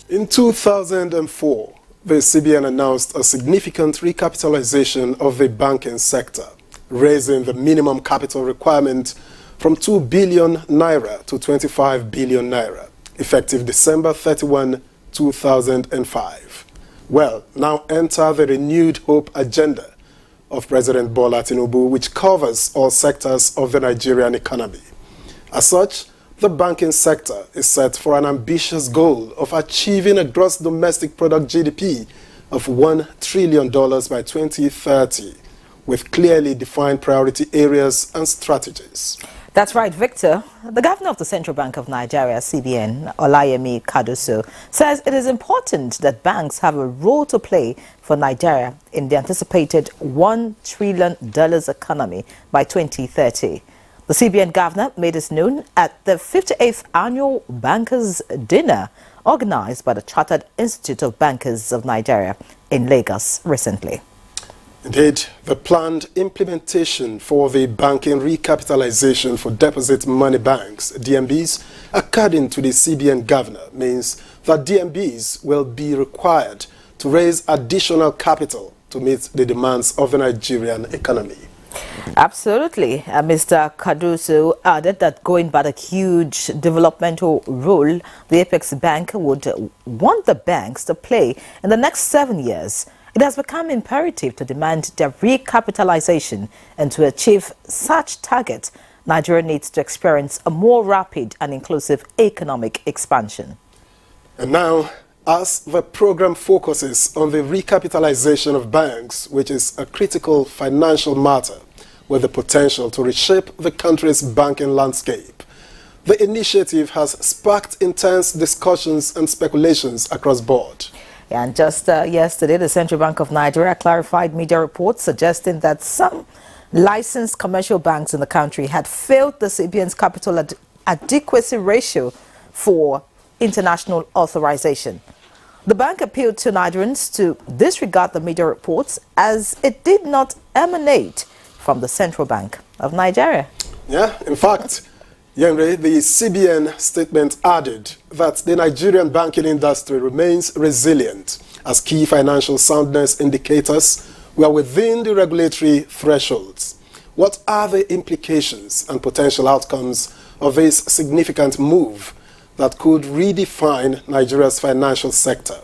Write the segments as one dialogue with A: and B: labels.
A: In 2004, the CBN announced a significant recapitalization of the banking sector, raising the minimum capital requirement from 2 billion naira to 25 billion naira, effective December 31, 2005. Well, now enter the renewed hope agenda of President Bola Tinubu, which covers all sectors of the Nigerian economy. As such, the banking sector is set for an ambitious goal of achieving a gross domestic product GDP of $1 trillion by 2030, with clearly defined priority areas and strategies.
B: That's right, Victor. The governor of the Central Bank of Nigeria, CBN, Olayemi Kadoso, says it is important that banks have a role to play for Nigeria in the anticipated $1 trillion economy by 2030. The CBN governor made this known at the 58th Annual Bankers' Dinner organized by the Chartered Institute of Bankers of Nigeria in Lagos recently.
A: Indeed, the planned implementation for the banking recapitalization for deposit money banks, DMBs, according to the CBN governor, means that DMBs will be required to raise additional capital to meet the demands of the Nigerian economy.
B: Absolutely. Mr. Kadoso added that going by the huge developmental role the Apex Bank would want the banks to play in the next 7 years, it has become imperative to demand their recapitalization, and to achieve such target, Nigeria needs to experience a more rapid and inclusive economic expansion.
A: And now, as the program focuses on the recapitalization of banks, which is a critical financial matter with the potential to reshape the country's banking landscape, the initiative has sparked intense discussions and speculations across board.
B: And just yesterday, the Central Bank of Nigeria clarified media reports suggesting that some licensed commercial banks in the country had failed the CBN's capital adequacy ratio for international authorization. The bank appealed to Nigerians to disregard the media reports as it did not emanate from the Central Bank of Nigeria.
A: Yeah, in fact, Yenre, the CBN statement added that the Nigerian banking industry remains resilient as key financial soundness indicators were within the regulatory thresholds. What are the implications and potential outcomes of this significant move that could redefine Nigeria's financial sector?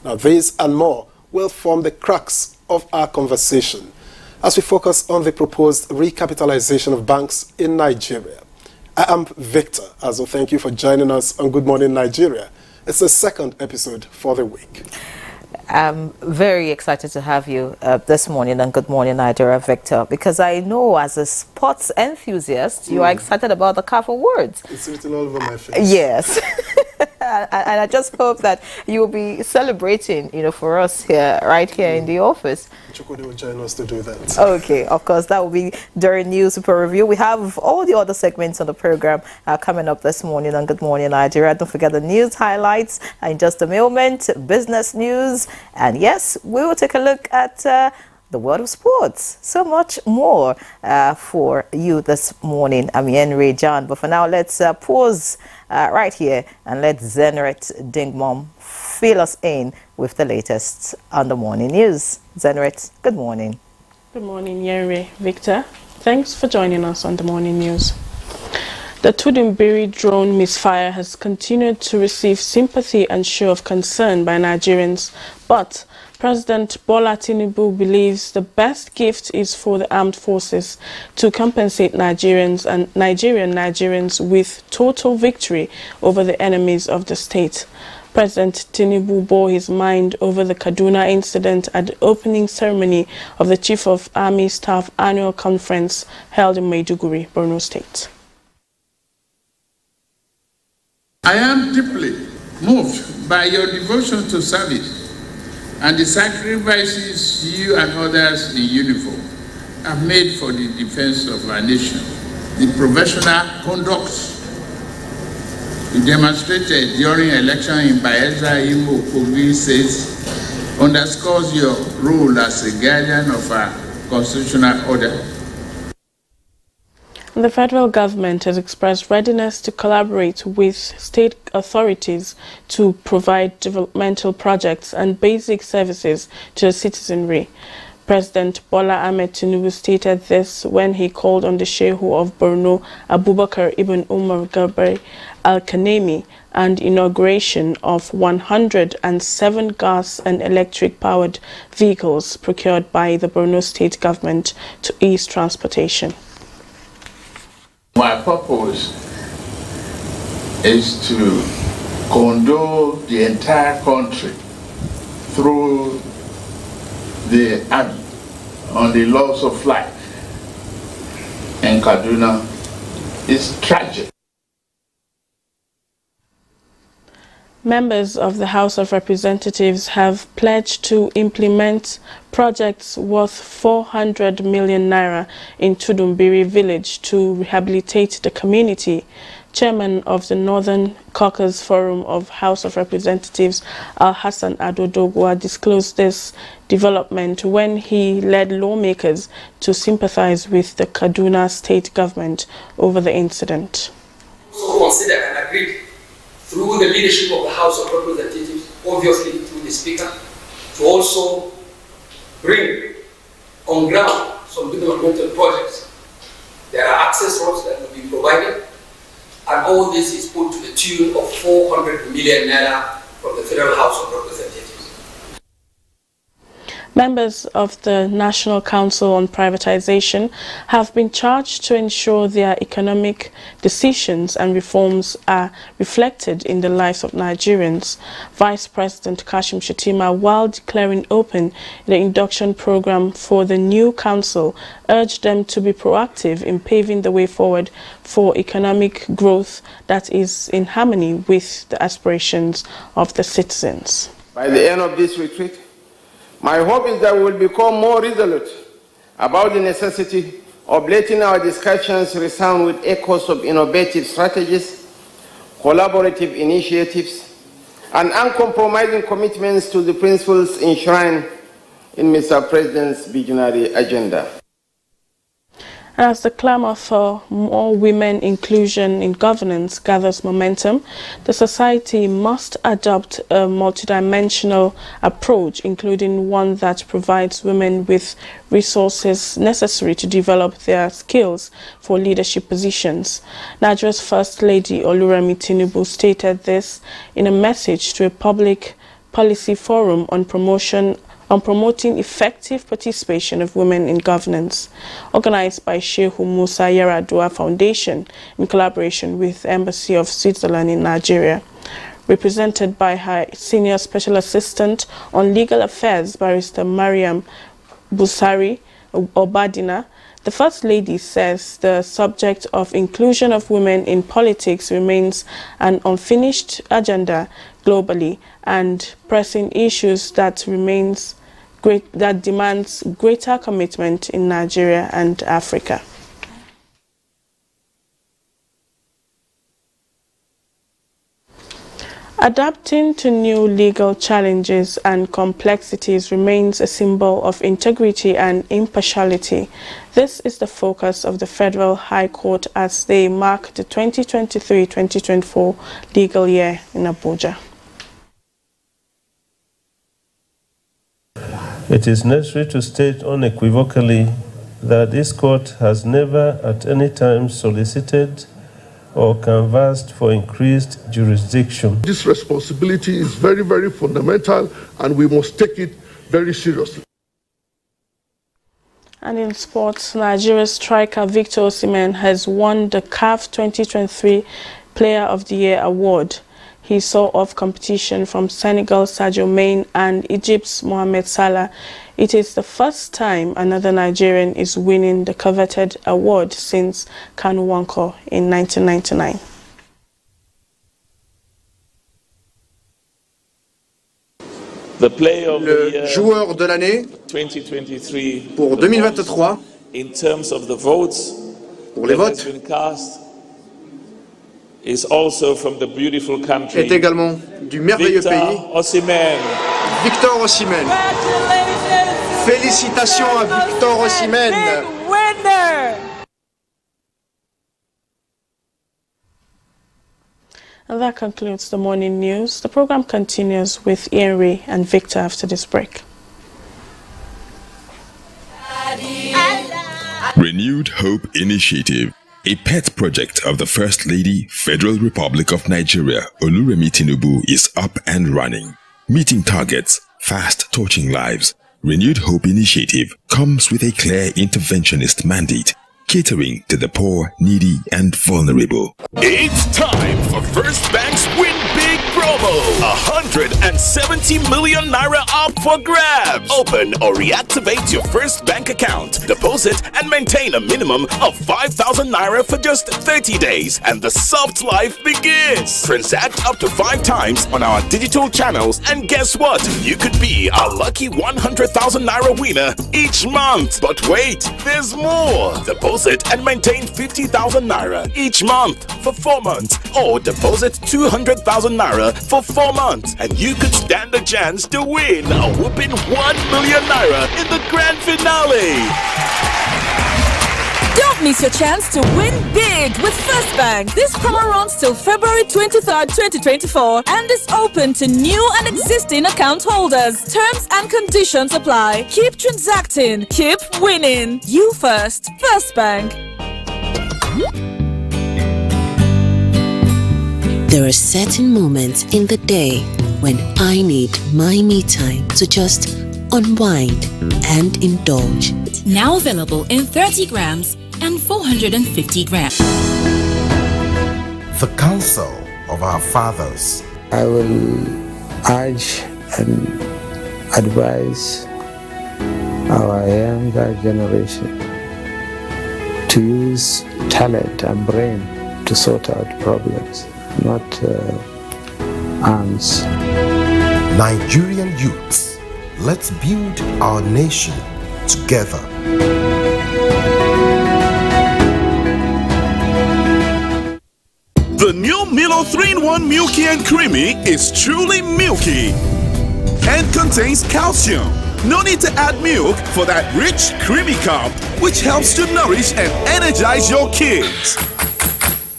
A: Now, this and more will form the crux of our conversation as we focus on the proposed recapitalization of banks in Nigeria. I am Victor Azo. Thank you for joining us on Good Morning Nigeria. It's the second episode for the week.
B: I'm very excited to have you this morning on Good Morning Nigeria, Victor, because I know as a sports enthusiast, you are excited about the CAF Awards.
A: It's written all over my face.
B: Yes. And I just hope that you will be celebrating, for us here, right here in the office.
A: Chukudi will join us to do that.
B: Okay, of course, that will be during News Super Review. We have all the other segments on the program coming up this morning on Good Morning Nigeria. Don't forget the news highlights in just a moment, business news, and yes, we will take a look at the world of sports. So much more for you this morning. I'm Henry John, but for now, let's pause right here and let Zenret Dingmom fill us in with the latest on the morning news. Zenret, good morning.
C: Good morning, Henry, Victor. Thanks for joining us on the morning news. The Tudunbiri drone misfire has continued to receive sympathy and show of concern by Nigerians, but President Bola Tinubu believes the best gift is for the armed forces to compensate Nigerians with total victory over the enemies of the state. President Tinubu bore his mind over the Kaduna incident at the opening ceremony of the Chief of Army Staff Annual Conference held in Maiduguri, Borno State.
D: I am deeply moved by your devotion to service and the sacrifices you and others in uniform have made for the defense of our nation. The professional conduct you demonstrated during election in Bayelsa, Imo, Kogi State underscores your role as a guardian of our constitutional order.
C: The federal government has expressed readiness to collaborate with state authorities to provide developmental projects and basic services to the citizenry. President Bola Ahmed Tinubu stated this when he called on the Sheikh of Borno, Abubakar ibn Umar Gabriel Al-Kanemi, and inauguration of 107 gas and electric-powered vehicles procured by the Borno state government to ease transportation.
D: My purpose is to condole the entire country through the army on the loss of life in Kaduna. Is tragic.
C: Members of the House of Representatives have pledged to implement projects worth 400 million naira in Tudumbiri village to rehabilitate the community. Chairman of the Northern Caucus Forum of House of Representatives, Al-Hassan Adodogwa, disclosed this development when he led lawmakers to sympathize with the Kaduna state government over the incident.
E: So consider and agreed through the leadership of the House of Representatives, obviously through the Speaker, to also bring on ground some developmental projects. There are access roads that will be provided, and all this is put to the tune of 400 million naira from the Federal House of Representatives.
C: Members of the National Council on Privatization have been charged to ensure their economic decisions and reforms are reflected in the lives of Nigerians. Vice President Kashim Shettima, while declaring open the induction program for the new council, urged them to be proactive in paving the way forward for economic growth that is in harmony with the aspirations of the citizens.
F: By the end of this retreat, my hope is that we will become more resolute about the necessity of letting our discussions resound with echoes of innovative strategies, collaborative initiatives, and uncompromising commitments to the principles enshrined in Mr. President's visionary agenda.
C: As the clamor for more women inclusion in governance gathers momentum, the society must adopt a multidimensional approach, including one that provides women with resources necessary to develop their skills for leadership positions. Nigeria's First Lady Oluremi Tinubu stated this in a message to a public policy forum on promoting effective participation of women in governance, organized by Sheikh Musa Yaradua Foundation in collaboration with the Embassy of Switzerland in Nigeria. Represented by her Senior Special Assistant on Legal Affairs, Barrister Mariam Busari Obadina, the First Lady says the subject of inclusion of women in politics remains an unfinished agenda globally and pressing issues that demands greater commitment in Nigeria and Africa. Adapting to new legal challenges and complexities remains a symbol of integrity and impartiality. This is the focus of the Federal High Court as they mark the 2023-2024 legal year in Abuja.
G: It is necessary to state unequivocally that this court has never at any time solicited or canvassed for increased jurisdiction.
H: This responsibility is very, very fundamental, and we must take it very seriously.
C: And in sports, Nigeria's striker Victor Osimhen has won the CAF 2023 Player of the Year award. He saw off competition from Senegal's Sadio Mane and Egypt's Mohamed Salah. It is the first time another Nigerian is winning the coveted award since Kanu Nwankwo in 1999.
I: The player of the year,
J: joueur de l'année
I: 2023
J: pour 2023
I: in terms of the votes
J: pour les votes
I: has been cast is also from the beautiful country,
J: est également du merveilleux pays
I: Osimhen.
J: Victor Osimhen. Félicitations à Victor Osimhen.
C: And that concludes the morning news. The program continues with Henry and Victor after this break.
K: Renewed Hope Initiative, a pet project of the First Lady, Federal Republic of Nigeria, Oluremi Tinubu, is up and running. Meeting targets, fast touching lives. Renewed Hope Initiative comes with a clear interventionist mandate, catering to the poor, needy, and vulnerable.
L: It's time for First Bank's Win Big promo. 170 million naira up for grabs. Open or reactivate your First Bank account. Deposit and maintain a minimum of 5,000 naira for just 30 days, and the soft life begins. Transact up to 5 times on our digital channels, and guess what? You could be a lucky 100,000 naira winner each month. But wait, there's more. Deposit and maintain 50,000 naira each month for 4 months, or deposit 200,000 naira for 4 months, and you could stand a chance to win a whooping 1 million naira in the grand finale.
M: Don't miss your chance to win big with First Bank. This promo runs till February 23rd, 2024 and is open to new and existing account holders. Terms and conditions apply. Keep transacting, keep winning. You first. First Bank.
N: There are certain moments in the day when I need my me time to just unwind and indulge.
O: Now available in 30 grams and 450 grams.
P: The counsel of our fathers.
Q: I will urge and advise our younger generation to use talent and brain to sort out problems, not arms.
P: Nigerian youths, let's build our nation together.
L: The new Milo 3-in-1 Milky and Creamy is truly milky and contains calcium. No need to add milk for that rich, creamy cup, which helps to nourish and energize your kids.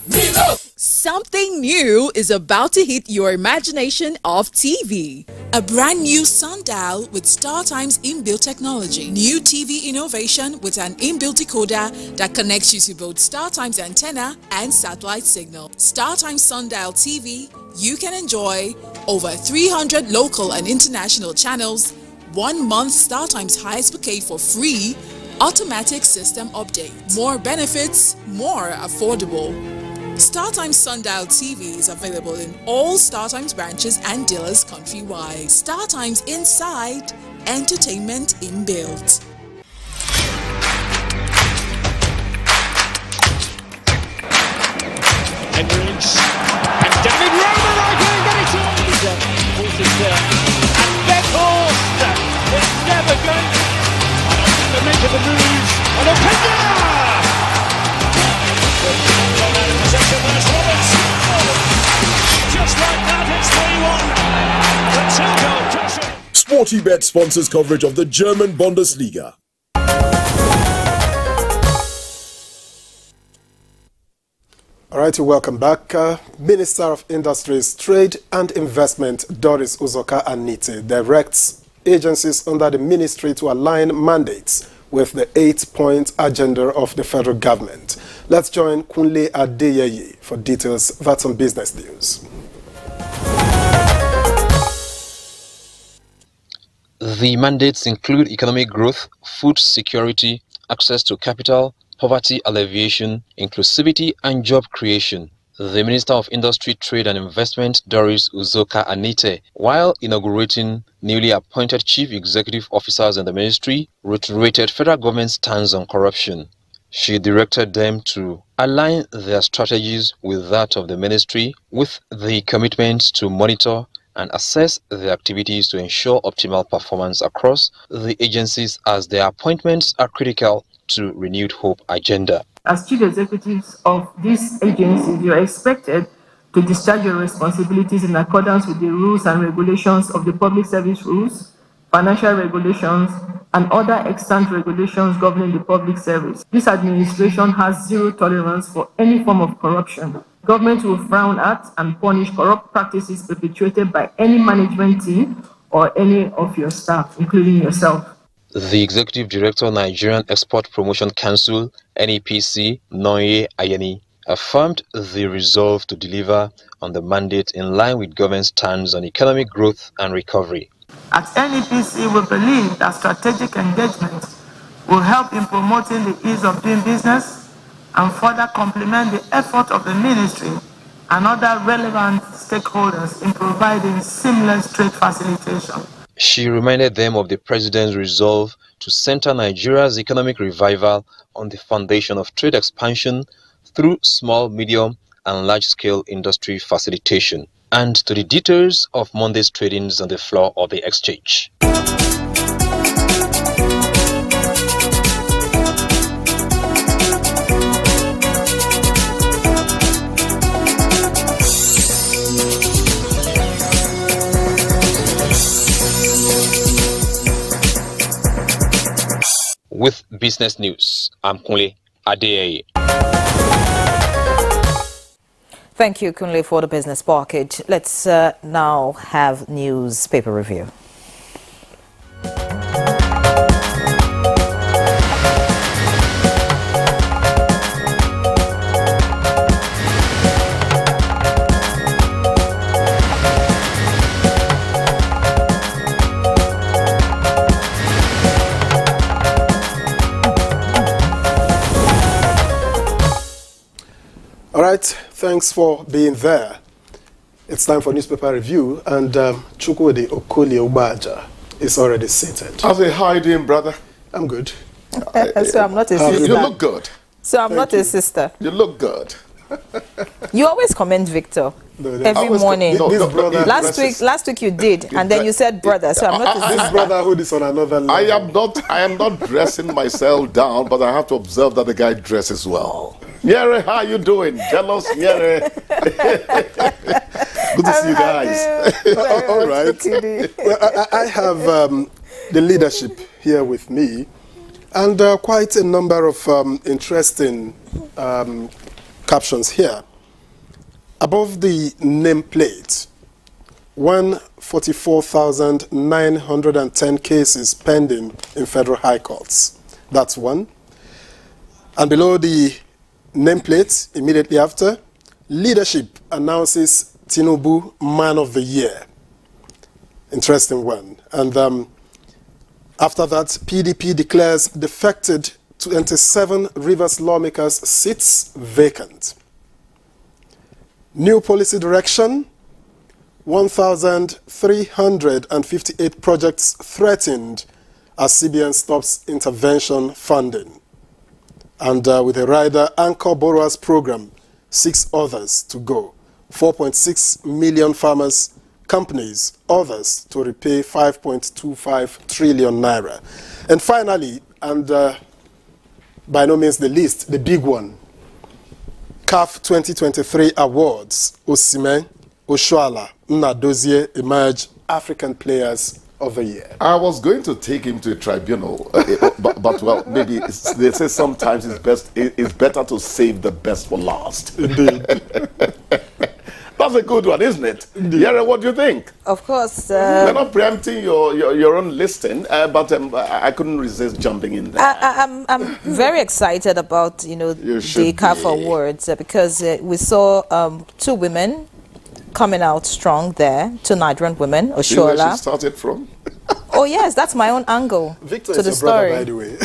R: Milo! Something new is about to hit your imagination of TV. A brand new sundial with StarTime's inbuilt technology. New TV innovation with an inbuilt decoder that connects you to both StarTime's antenna and satellite signal. StarTime Sundial TV, you can enjoy over 300 local and international channels, 1 month StarTime's highest bouquet for free, automatic system update. More benefits, more affordable. StarTimes Sundial TV is available in all StarTimes branches and dealers countrywide. StarTimes Inside, entertainment inbuilt.
S: Henrich and David Roma right here, get it on! And Beckhorst, it's never going. And the make of the move, and Openda! Just like that, it's 3-1.
T: SportyBet sponsors coverage of the German Bundesliga.
A: All right, welcome back. Minister of Industries, Trade and Investment, Doris Uzoka Anite, directs agencies under the ministry to align mandates with the 8-point agenda of the federal government. Let's join Kunle Adeyeye for details. That's on Business News.
U: The mandates include economic growth, food security, access to capital, poverty alleviation, inclusivity, and job creation. The Minister of Industry, Trade and Investment, Doris Uzoka Anite, while inaugurating newly appointed chief executive officers in the ministry, reiterated federal government's stance on corruption. She directed them to align their strategies with that of the ministry, with the commitment to monitor and assess the activities to ensure optimal performance across the agencies, as their appointments are critical to Renewed Hope agenda.
V: As chief executives of these agencies, you are expected to discharge your responsibilities in accordance with the rules and regulations of the public service rules, financial regulations, and other extant regulations governing the public service. This administration has zero tolerance for any form of corruption. Government will frown at and punish corrupt practices perpetrated by any management team or any of your staff, including yourself.
U: The Executive Director, Nigerian Export Promotion Council, NEPC, Noye Ayeni, affirmed the resolve to deliver on the mandate in line with government's stance on economic growth and recovery.
V: At NEPC, we believe that strategic engagement will help in promoting the ease of doing business and further complement the effort of the ministry and other relevant stakeholders in providing seamless trade facilitation.
U: She reminded them of the president's resolve to center Nigeria's economic revival on the foundation of trade expansion through small, medium, and large-scale industry facilitation, and to the details of Monday's tradings on the floor of the exchange. With business news, I'm Kunle Adeyeye.
B: Thank you, Kunle, for the business package. Let's now have newspaper review.
A: All right, thanks for being there. It's time for newspaper review, and Chukwudi Okoli Ubaja is already seated.
D: How's it? How are you doing, brother?
A: I'm good.
B: So I'm not a sister.
D: You look good.
B: So I'm not a sister.
D: You look good.
B: You always comment Victor every morning. Last week you did, and then you said brother. So I'm not a sister.
A: This brotherhood is on another level.
D: I am not dressing myself down, but I have to observe that the guy dresses well. Nyere, how you doing? Jealous, Nyere. Good to see you guys.
A: All right. Well, I have the leadership here with me, and quite a number of interesting captions here. Above the nameplate, 144,910 cases pending in federal high courts. That's one. And below the nameplate, immediately after, leadership announces Tinubu Man of the Year. Interesting one. And after that, PDP declares defected 27 Rivers lawmakers' seats vacant. New policy direction, 1,358 projects threatened as CBN stops intervention funding. And with a rider anchor borrowers program, 6 others to go. 4.6 million farmers, companies, others to repay 5.25 trillion naira. And finally, and by no means the least, the big one, CAF 2023 awards, Osimhen, Oshoala, Nnadozie emerge African Players of the Year.
D: I was going to take him to a tribunal, but well, maybe they say sometimes it's better to save the best for last.
A: Indeed.
D: That's a good one, isn't it? Yara, what do you think?
B: Of course.
D: We're not preempting your own listing, but I couldn't resist jumping in there.
B: I'm very excited about the CAF awards because we saw 2 women coming out strong there, 2 Nigerian women, Oshoala.
D: See where she started from?
B: Oh yes, that's my own angle
A: Victor
B: to
A: is
B: the
A: your
B: story.
A: brother, by the way.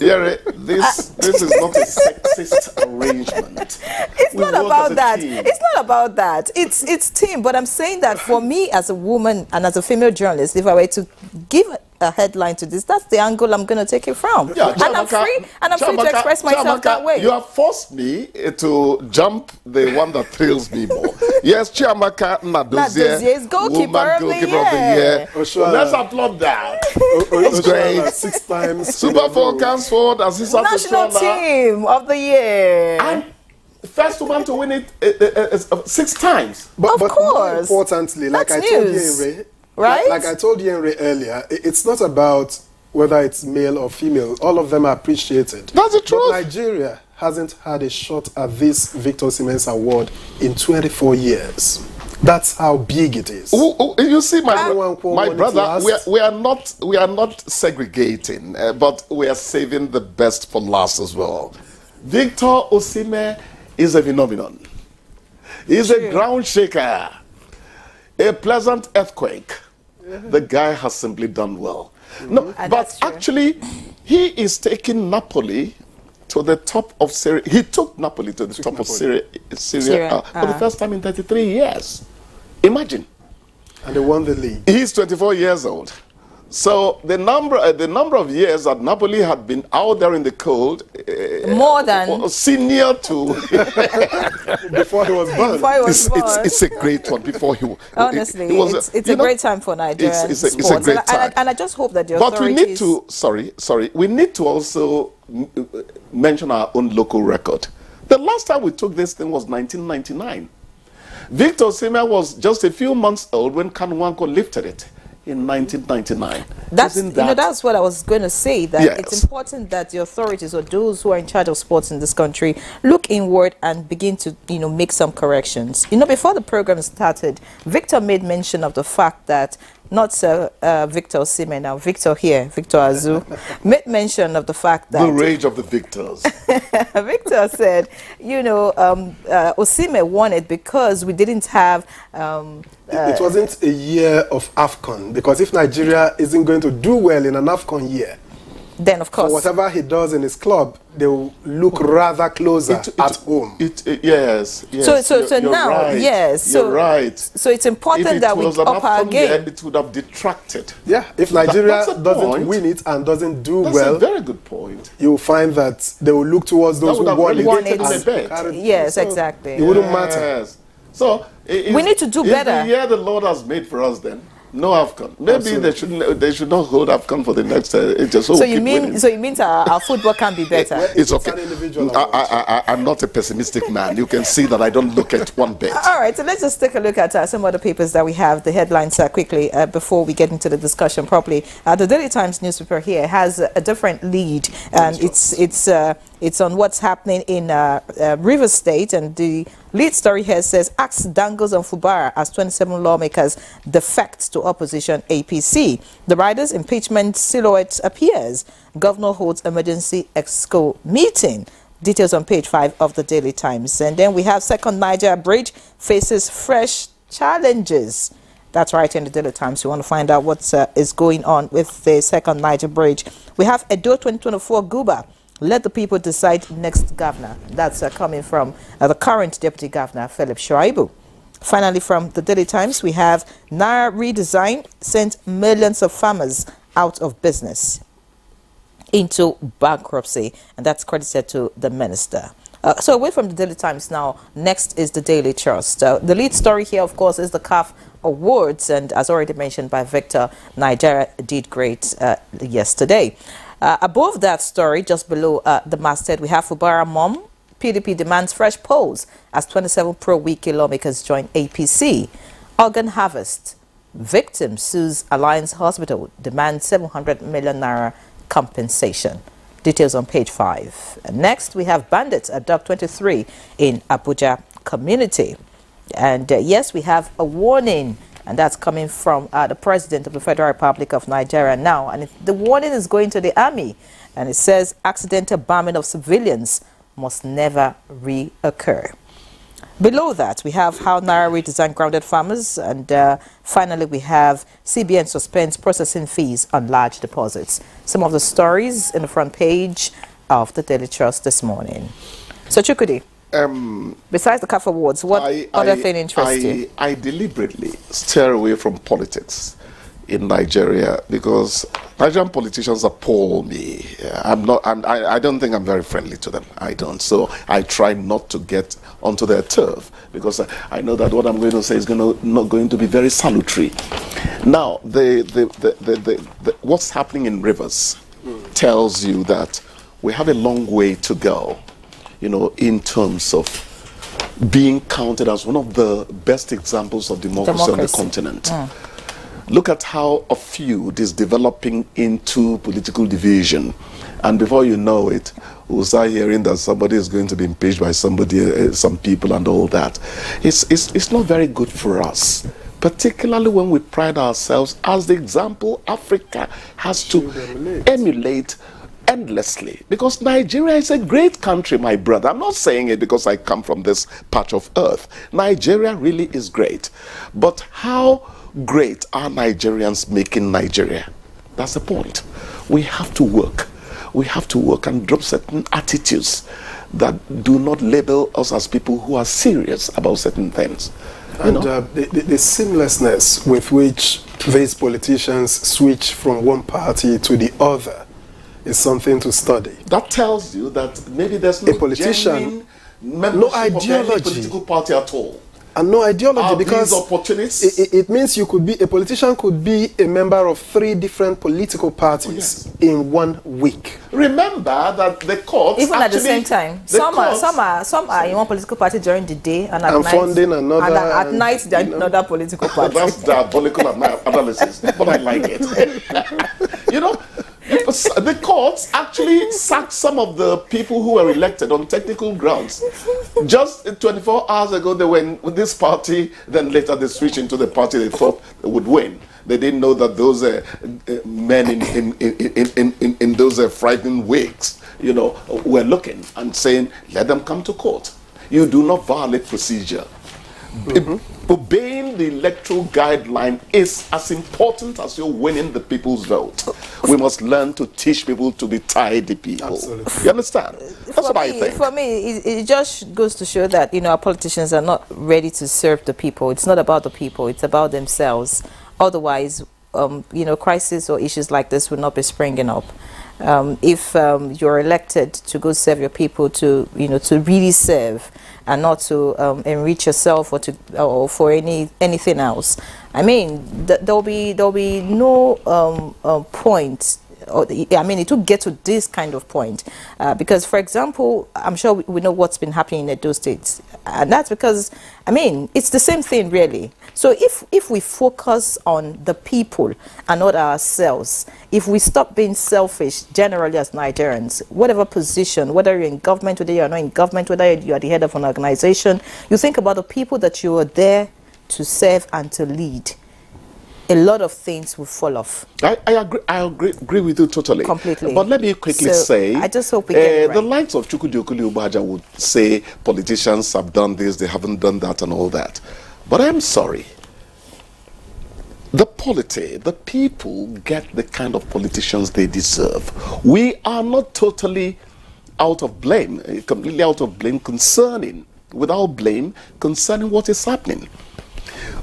D: Yeah, this is not a sexist arrangement.
B: It's not about that. It's not about that. It's team. But I'm saying that for me as a woman and as a female journalist, if I were to give a headline to this, that's the angle I'm going to take it from.
D: Yeah,
B: and I'm free to express myself that way.
D: You have forced me to jump the one that thrills me more. Yes, Chiamaka Nnadozie
B: is goalkeeper of the year.
D: Let's applaud that. That's great.
A: 6 times.
D: Super Falcons forward assistant
B: national team of the year.
D: And first woman to win it 6 times.
B: Of course.
A: More importantly, like
B: that's
A: I told
B: news.
A: Yenre,
B: right?
A: Like I told Yenre earlier, it's not about whether it's male or female. All of them are appreciated.
D: That's the truth.
A: But Nigeria hasn't had a shot at this Victor Osimhen's award in 24 years. That's how big it is.
D: You see, my brother, we are not segregating, but we are saving the best for last as well. Victor Osimhen is a phenomenon. He's a ground shaker, a pleasant earthquake. The guy has simply done well. No, but actually, he is taking Napoli to the top of Syria. He took Napoli to the top of Syria for the first time in 33 years. Imagine.
A: And they won the league.
D: He's 24 years old. So the number of years that Napoli had been out there in the cold,
B: more than
D: senior to
A: before he was born.
D: It's a great one. Before he
B: honestly, it's a great time for Nigerian sports.
D: It's a great time.
B: And I just hope that the
D: authorities. But we need to we need to also mention our own local record. The last time we took this thing was 1999. Victor Osimhen was just a few months old when Kanwanko lifted it in 1999.
B: That's what I was going to say, that it's important that the authorities or those who are in charge of sports in this country look inward and begin to, make some corrections. Before the program started, Victor made mention of the fact that not Victor Osimhen now, Victor Azu, made mention of the fact that...
D: The rage of the victors.
B: Victor said, Osimhen won it because we didn't have...
A: it wasn't a year of AFCON, because if Nigeria isn't going to do well in an AFCON year,
B: then of course,
A: for whatever he does in his club, they will look rather closer at home.
D: Yes.
B: So now,
D: right.
B: Yes.
D: You're right.
B: So it's important that we up our game.
D: It would have detracted.
A: Yeah, if Nigeria doesn't win it and doesn't do well,
D: that's a very good point.
A: You'll find that they will look towards those who won
B: it. Yes, exactly.
A: It wouldn't matter.
D: Yes. So
B: we need to do better.
D: The year the Lord has made for us, then no AFCON. Maybe they should not hold AFCON for the next. So
B: you mean our football can be better?
D: It's okay. I'm not a pessimistic man. You can see that I don't look at one bit.
B: All right, so let's just take a look at some other papers that we have. The headlines quickly before we get into the discussion properly. The Daily Times newspaper here has a different lead, and it's on what's happening in Rivers State, and the lead story here says, Axe dangles on Fubara as 27 lawmakers defect to opposition APC. The riders' impeachment silhouette appears. Governor holds emergency EXCO meeting. Details on page 5 of the Daily Times. And then we have Second Niger Bridge faces fresh challenges. That's right, in the Daily Times. You want to find out what is going on with the Second Niger Bridge. We have Edo 2024 Guba. Let the people decide next governor. That's coming from the current deputy governor, Philip Shuaibu. Finally, from the Daily Times, we have Naira redesign sent millions of farmers out of business into bankruptcy, and that's credited to the minister. So away from the Daily Times now, next is the Daily Trust. The lead story here, of course, is the CAF Awards, and as already mentioned by Victor, Nigeria did great yesterday. Above that story, just below the masthead, we have Fubara Mom. PDP demands fresh polls as 27 pro-Wiki lawmakers join APC. Organ harvest. Victim sues Alliance Hospital, demands 700 million naira compensation. Details on page 5. And next, we have bandits at Dock 23 in Abuja community. And yes, we have a warning, and that's coming from the President of the Federal Republic of Nigeria now. And the warning is going to the army. And it says accidental bombing of civilians must never reoccur. Below that, we have how Naira redesign grounded farmers. And finally, we have CBN suspends processing fees on large deposits. Some of the stories in the front page of the Daily Trust this morning. So, Chukwudi, besides the CAF Awards, what other thing interests you?
D: I deliberately steer away from politics in Nigeria because Nigerian politicians appall me. I don't think I'm very friendly to them. I don't. So I try not to get onto their turf because I know that what I'm going to say is not going to be very salutary. Now, what's happening in Rivers tells you that we have a long way to go, in terms of being counted as one of the best examples of democracy. On the continent. Look at how a feud is developing into political division. And before you know it, we'll start hearing that somebody is going to be impeached by somebody, some people and all that. It's not very good for us, particularly when we pride ourselves as the example Africa has to emulate endlessly, because Nigeria is a great country, my brother. I'm not saying it because I come from this patch of earth. Nigeria really is great. But how great are Nigerians making Nigeria? That's the point. We have to work. We have to work and drop certain attitudes that do not label us as people who are serious about certain things.
A: And the seamlessness with which these politicians switch from one party to the other is something to study.
D: That tells you that maybe there's no
A: politician,
D: no ideology, political party at all,
A: and no ideology, because
D: opportunists.
A: It means you could be a politician, could be a member of 3 different political parties in 1 week.
D: Remember that the courts,
B: even at the same time, some are in one political party during the day and at night,
A: funding another,
B: and at night they're in another political party.
D: That's diabolical analysis, but I like it. You know, the courts actually sacked some of the people who were elected on technical grounds. Just 24 hours ago, they were in this party, then later they switched into the party they thought they would win. They didn't know that those men in those frightening wigs, you know, were looking and saying, let them come to court. You do not violate procedure. Obeying the electoral guideline is as important as you're winning the people's vote. We must learn to teach people to be tidy people. Absolutely. You understand? That's what I think.
B: For me, it just goes to show that, you know, our politicians are not ready to serve the people. It's not about the people. It's about themselves. Otherwise, you know, crises or issues like this would not be springing up. If you're elected to go serve your people, to, you know, to really serve, and not to enrich yourself or for anything else, I mean, there'll be no point. I mean, it will get to this kind of point because, for example, I'm sure we know what's been happening in Edo State, and that's because, I mean, it's the same thing really. So if we focus on the people and not ourselves, if we stop being selfish generally as Nigerians, whatever position, whether you're in government, whether you're not in government, whether you're the head of an organization, you think about the people that you are there to serve and to lead, a lot of things will fall off.
D: I agree with you totally.
B: Completely.
D: But let me quickly say,
B: I just hope we get it right.
D: The likes of Chukwudi Ubaja would say politicians have done this, they haven't done that and all that. But I'm sorry. The people get the kind of politicians they deserve. We are not totally out of blame, completely out of blame without blame concerning what is happening.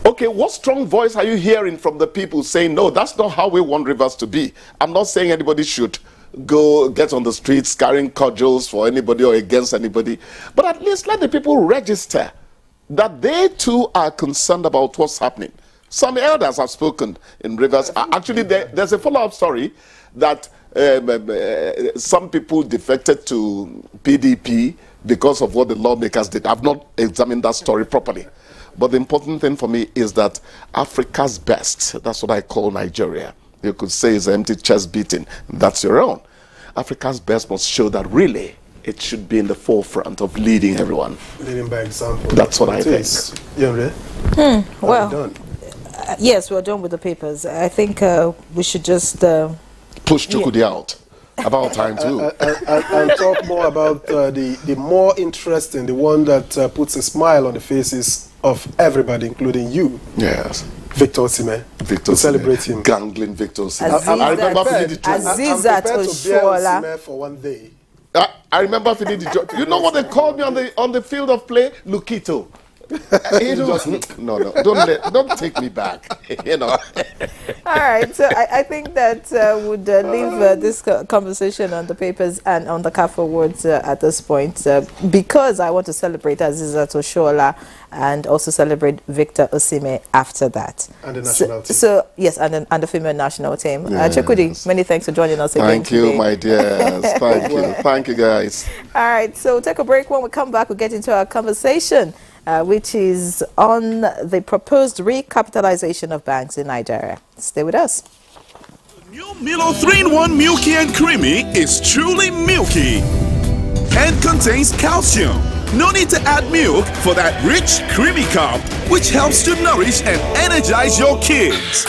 D: Okay, what strong voice are you hearing from the people saying, no, that's not how we want Rivers to be? I'm not saying anybody should go get on the streets carrying cudgels for anybody or against anybody, but at least let the people register that they too are concerned about what's happening. Some elders have spoken in Rivers. Actually, there's a follow-up story that some people defected to PDP because of what the lawmakers did. I've not examined that story properly. But the important thing for me is that Africa's best, that's what I call Nigeria. You could say it's an empty chest beating. That's your own. Africa's best must show that really it should be in the forefront of leading everyone.
A: Leading by example.
D: That's what I think.
A: Yeah,
B: well, yes, we're done with the papers. I think we should just
D: push Chukwudi out. About time too.
A: And talk more about the more interesting, the one that puts a smile on the faces of everybody, including you.
D: Yes.
A: Victor Osimhen.
D: Victor Osimhen.
A: Celebrate him.
D: Gangling Victor Osimhen.
A: I'm prepared
B: to
A: bear Osimhen for 1 day.
D: I remember feeling the job. You know what they called me on the field of play? Lukito. No, don't take me back. You know.
B: All right, so I think that would leave this conversation on the papers and on the CAF Awards at this point, because I want to celebrate Azizat Oshoala and also celebrate Victor Osimhen after that.
A: And the national team.
B: So yes, and the female national team.
D: Yes.
B: Chukwudi, many thanks for joining us again.
D: Thank you, my dears. Thank you. Thank you, guys.
B: All right, so we'll take a break. When we come back, we'll get into our conversation, which is on the proposed recapitalization of banks in Nigeria. Stay with us.
L: New Milo 3-in-1 Milky and Creamy is truly milky. and contains calcium. No need to add milk for that rich, creamy cup, which helps to nourish and energize your kids.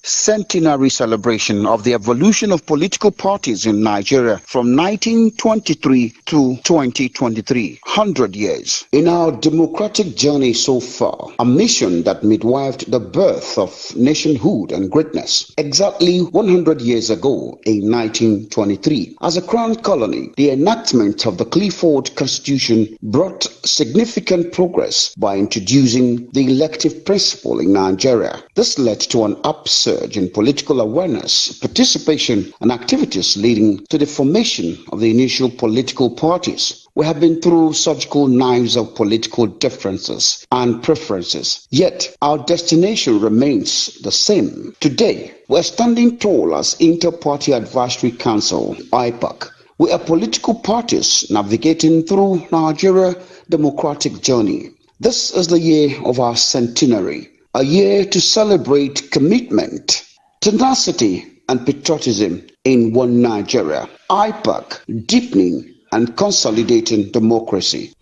E: Centenary celebration of the evolution of political parties in Nigeria from 1923 to 2023, 100 years. In our democratic journey so far, a mission that midwifed the birth of nationhood and greatness. Exactly 100 years ago, in 1923, as a crown colony, the enactment of the Clifford Constitution brought significant progress by introducing the elective principle in Nigeria. This led to an upsurge in political awareness, participation, and activities leading to the formation of the initial political parties. We have been through surgical knives of political differences and preferences, yet our destination remains the same. Today, we're standing tall as Inter-Party Advisory Council, IPAC. We are political parties navigating through Nigeria's democratic journey. This is the year of our centenary. A year to celebrate commitment, tenacity, and patriotism in one Nigeria. IPAC, deepening and consolidating democracy.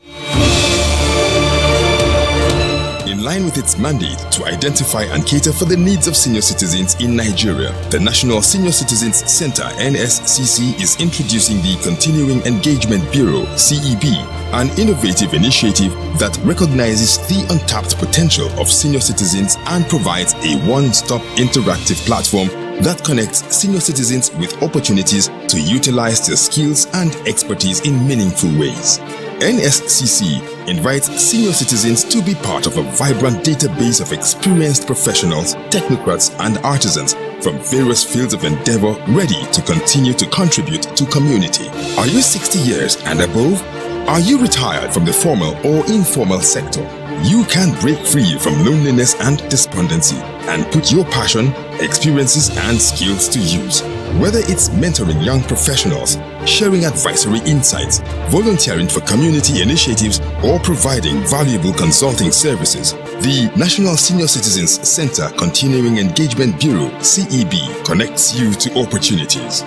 K: In line with its mandate to identify and cater for the needs of senior citizens in Nigeria, the National Senior Citizens Center (NSCC) is introducing the Continuing Engagement Bureau (CEB), an innovative initiative that recognizes the untapped potential of senior citizens and provides a one-stop interactive platform that connects senior citizens with opportunities to utilize their skills and expertise in meaningful ways. NSCC invites senior citizens to be part of a vibrant database of experienced professionals, technocrats, and artisans from various fields of endeavor ready to continue to contribute to community. Are you 60 years and above? Are you retired from the formal or informal sector? You can break free from loneliness and despondency and put your passion, experiences, and skills to use. Whether it's mentoring young professionals, sharing advisory insights, volunteering for community initiatives, or providing valuable consulting services, the National Senior Citizens Center Continuing Engagement Bureau (CEB) connects you to opportunities.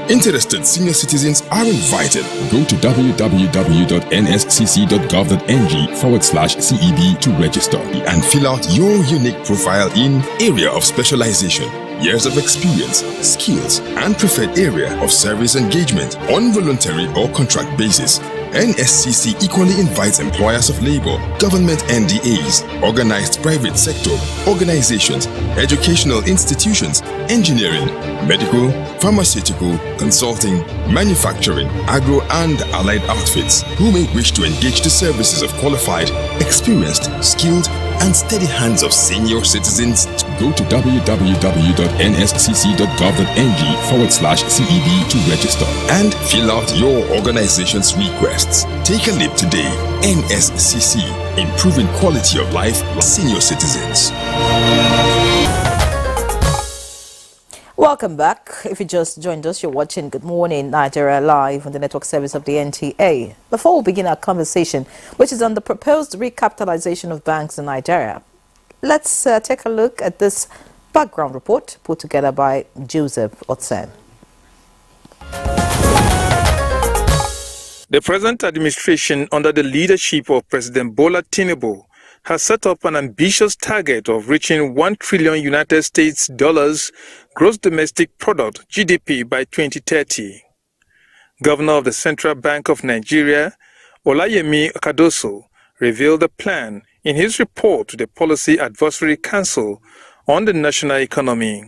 K: Interested senior citizens are invited. Go to www.nscc.gov.ng/CEB to register and fill out your unique profile in area of specialization, years of experience, skills, and preferred area of service engagement on voluntary or contract basis. NSCC equally invites employers of labor, government NDAs, organized private sector, organizations, educational institutions, engineering, medical, pharmaceutical, consulting, manufacturing, agro and allied outfits who may wish to engage the services of qualified, experienced, skilled, and steady hands of senior citizens. Go to www.nscc.gov.ng/CEB to register and fill out your organization's requests. Take a leap today. NSCC, improving quality of life for senior citizens.
B: Welcome back. If you just joined us, you're watching Good Morning Nigeria live on the network service of the NTA. Before we begin our conversation, which is on the proposed recapitalization of banks in Nigeria, let's take a look at this background report put together by Joseph Otsen.
F: The present administration, under the leadership of President Bola Tinubu, has set up an ambitious target of reaching $1 trillion United States dollars gross domestic product (GDP) by 2030. Governor of the Central Bank of Nigeria, Olayemi Okadoso, revealed the plan in his report to the Policy Advisory Council on the national economy.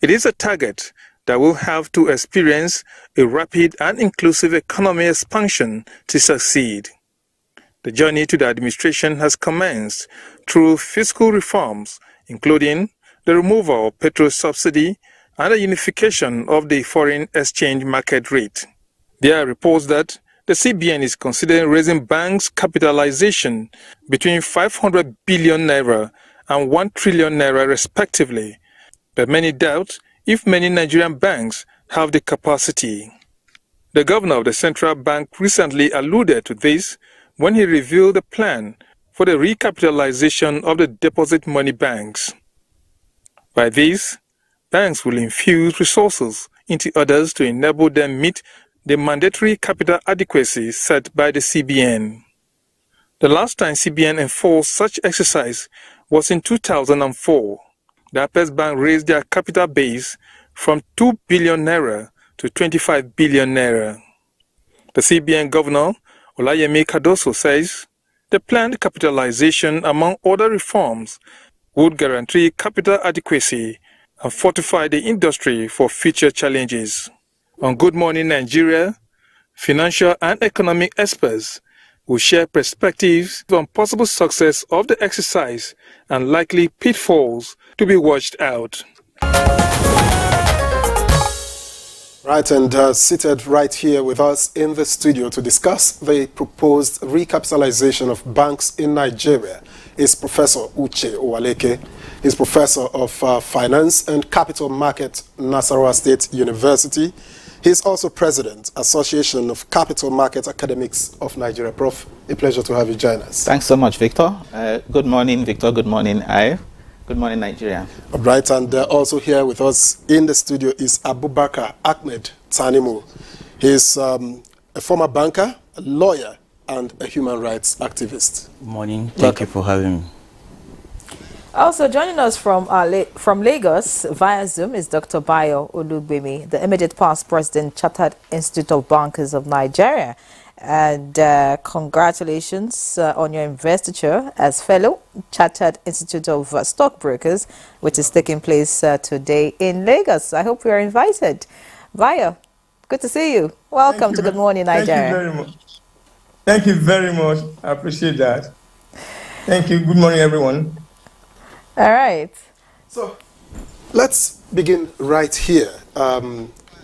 F: It is a target that will have to experience a rapid and inclusive economic expansion to succeed. The journey to the administration has commenced through fiscal reforms, including the removal of petrol subsidy and the unification of the foreign exchange market rate. There are reports that the CBN is considering raising banks' capitalization between 500 billion naira and 1 trillion naira respectively, but many doubt if many Nigerian banks have the capacity. The governor of the central bank recently alluded to this when he revealed the plan for the recapitalization of the deposit money banks. By this, banks will infuse resources into others to enable them meet the mandatory capital adequacy set by the CBN. The last time CBN enforced such exercise was in 2004. The Apex Bank raised their capital base from 2 billion naira to 25 billion naira. The CBN Governor, Olayemi Cardoso, says the planned capitalization, among other reforms, would guarantee capital adequacy and fortify the industry for future challenges. On Good Morning Nigeria, financial and economic experts will share perspectives on possible success of the exercise and likely pitfalls to be watched out.
A: Right, and seated right here with us in the studio to discuss the proposed recapitalization of banks in Nigeria is Professor Uche Owaleke. He's Professor of Finance and Capital Market, Nasarawa State University. He's also President, Association of Capital Market Academics of Nigeria. Prof, a pleasure to have you join us.
G: Thanks so much, Victor. Good morning, Victor. Good morning, I. Good morning, Nigeria.
A: All right, and also here with us in the studio is Abubakar Ahmed Tanimu. He's a former banker, a lawyer, and a human rights activist.
H: Good morning. Thank you for having me.
B: Also joining us from Lagos via Zoom is Dr. Bayo Olugbemi, the immediate past president, Chartered Institute of Bankers of Nigeria. And congratulations on your investiture as fellow Chartered Institute of Stockbrokers, which is taking place today in Lagos. I hope you are invited. Bayo, good to see you. Welcome to Good Morning Nigeria.
W: Thank you very much. Thank you very much. I appreciate that. Thank you. Good morning, everyone.
B: All right.
A: So let's begin right here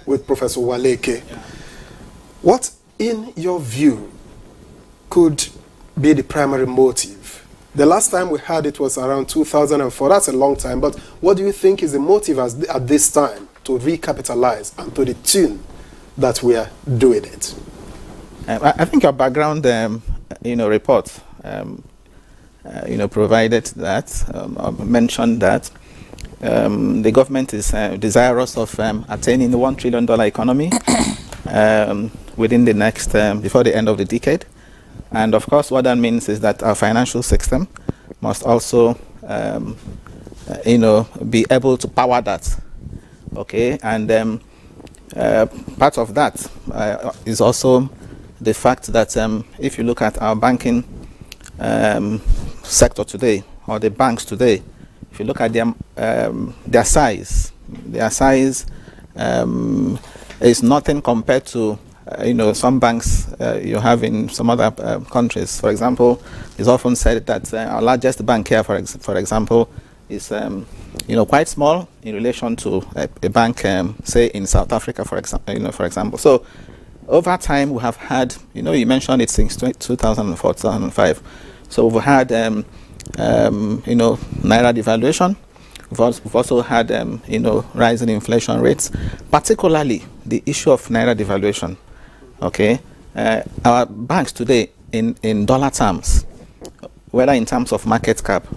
A: with Professor Owaleke. Yeah. What, in your view, could be the primary motive? The last time we had it was around 2004. That's a long time. But what do you think is the motive at this time to recapitalize and to the tune that we are doing it?
G: I think your background, report, provided that, mentioned that the government is desirous of attaining the $1 trillion economy within the next, before the end of the decade. And of course, what that means is that our financial system must also, be able to power that. Okay, and part of that is also the fact that if you look at our banking sector today, or the banks today, if you look at their size is nothing compared to some banks you have in some other countries. For example, it's often said that our largest bank here, for example, is quite small in relation to a bank, say in South Africa, for example. So over time, we have had, you mentioned it since 2004, 2005. So we've had, naira devaluation. We've also had, rising inflation rates, particularly the issue of naira devaluation. Okay, our banks today, in dollar terms, whether in terms of market cap,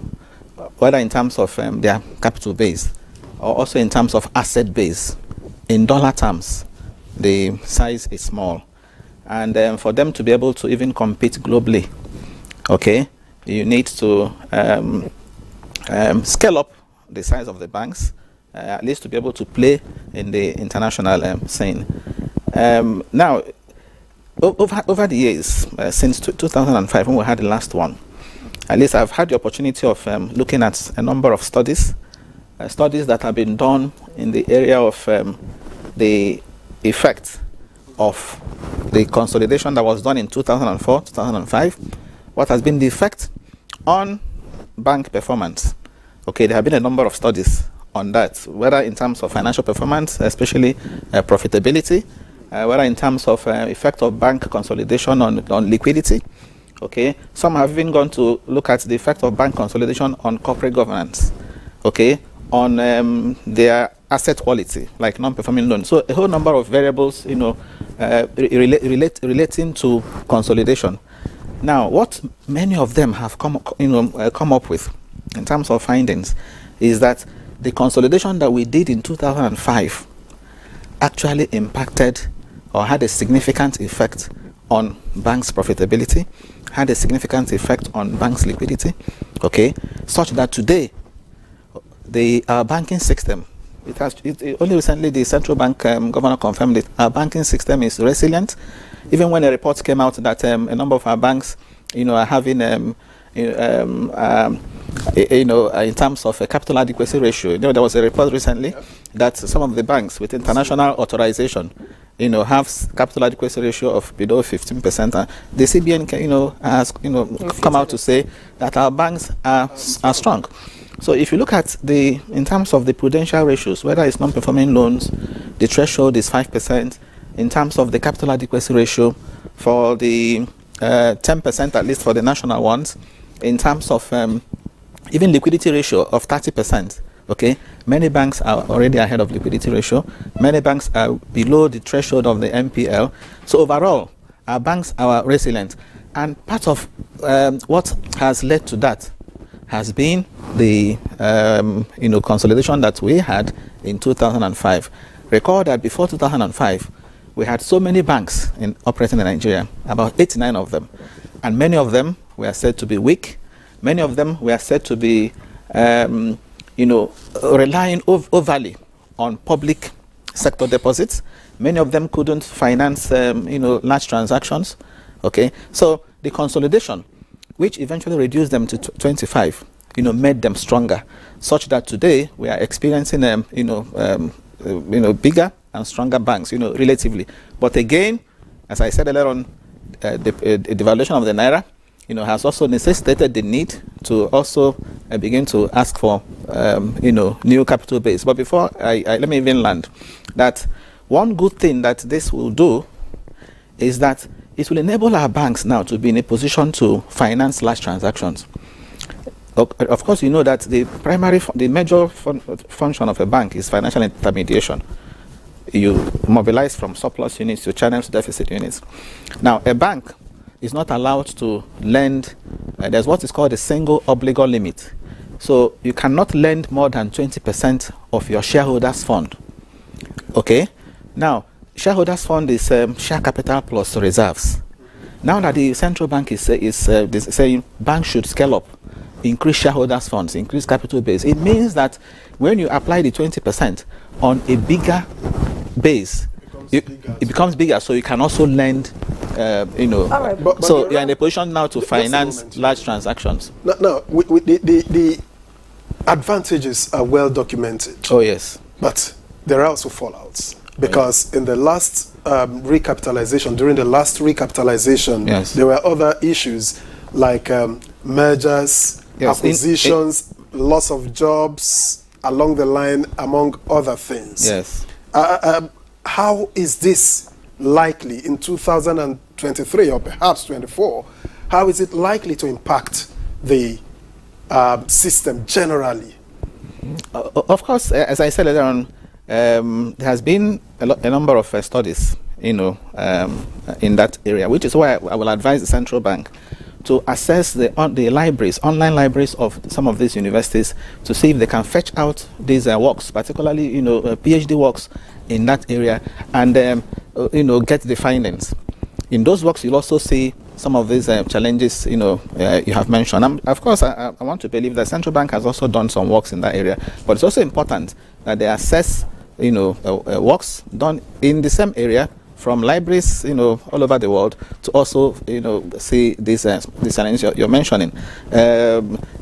G: whether in terms of their capital base, or also in terms of asset base, in dollar terms, the size is small. And for them to be able to even compete globally, okay, you need to scale up the size of the banks, at least to be able to play in the international scene. Now, over the years, since 2005, when we had the last one, at least I've had the opportunity of looking at a number of studies that have been done in the area of the effect of the consolidation that was done in 2004, 2005. What has been the effect on bank performance? Okay, there have been a number of studies on that, whether in terms of financial performance, especially profitability, whether in terms of effect of bank consolidation on liquidity. Okay, some have even gone to look at the effect of bank consolidation on corporate governance. Okay, on their asset quality, like non-performing loans. So a whole number of variables, relating to consolidation. Now, what many of them have come up with in terms of findings is that the consolidation that we did in 2005 actually impacted or had a significant effect on banks' profitability, had a significant effect on banks' liquidity, okay, such that today the banking system, only recently the central bank governor confirmed it, our banking system is resilient. Even when a report came out that a number of our banks, are having, in terms of a capital adequacy ratio, there was a report recently that some of the banks with international authorization, have capital adequacy ratio of below 15%. And the CBN, has, come out to say that our banks are strong. So if you look at in terms of the prudential ratios, whether it's non-performing loans, the threshold is 5%. In terms of the capital adequacy ratio for the 10%, at least for the national ones, in terms of even liquidity ratio of 30%, okay, many banks are already ahead of liquidity ratio. Many banks are below the threshold of the MPL. So overall, our banks are resilient. And part of what has led to that has been the consolidation that we had in 2005. Recall that before 2005, we had so many banks operating in Nigeria, about 89 of them, and many of them were said to be weak. Many of them were said to be, relying overly on public sector deposits. Many of them couldn't finance, large transactions. Okay, so the consolidation, which eventually reduced them to 25, made them stronger, such that today we are experiencing, bigger and stronger banks, relatively. But again, as I said earlier on, the devaluation of the naira, has also necessitated the need to also begin to ask for, new capital base. But before let me even land, that one good thing that this will do is that it will enable our banks now to be in a position to finance large transactions. Of course, you know that the major function of a bank is financial intermediation. You mobilize from surplus units to channels to deficit units. Now, a bank is not allowed to lend. There's what is called a single obligor limit. So you cannot lend more than 20% of your shareholders' fund. Okay? Now, shareholders' fund is share capital plus reserves. Now that the central bank is saying banks should scale up, increase shareholders' funds, increase capital base, it means that when you apply the 20% on a bigger base, it becomes bigger, so you can also lend,
A: Right,
G: so you're in a position now to finance large transactions.
A: No, the advantages are well documented.
G: Oh, yes.
A: But there are also fallouts. Because in the last recapitalization, during the last recapitalization,
G: yes,
A: there were other issues like mergers, yes, acquisitions, loss of jobs along the line, among other things.
G: Yes.
A: How is this likely in 2023 or perhaps 24? How is it likely to impact the system generally?
G: Of course, as I said earlier on, there has been a number of studies, in that area, which is why I will advise the central bank to assess the online libraries of some of these universities to see if they can fetch out these works, particularly, PhD works in that area, and get the findings. In those works, you'll also see some of these challenges, you have mentioned. Of course, I want to believe that central bank has also done some works in that area, but it's also important that they assess, works done in the same area from libraries, all over the world, to also, see these challenges you're mentioning.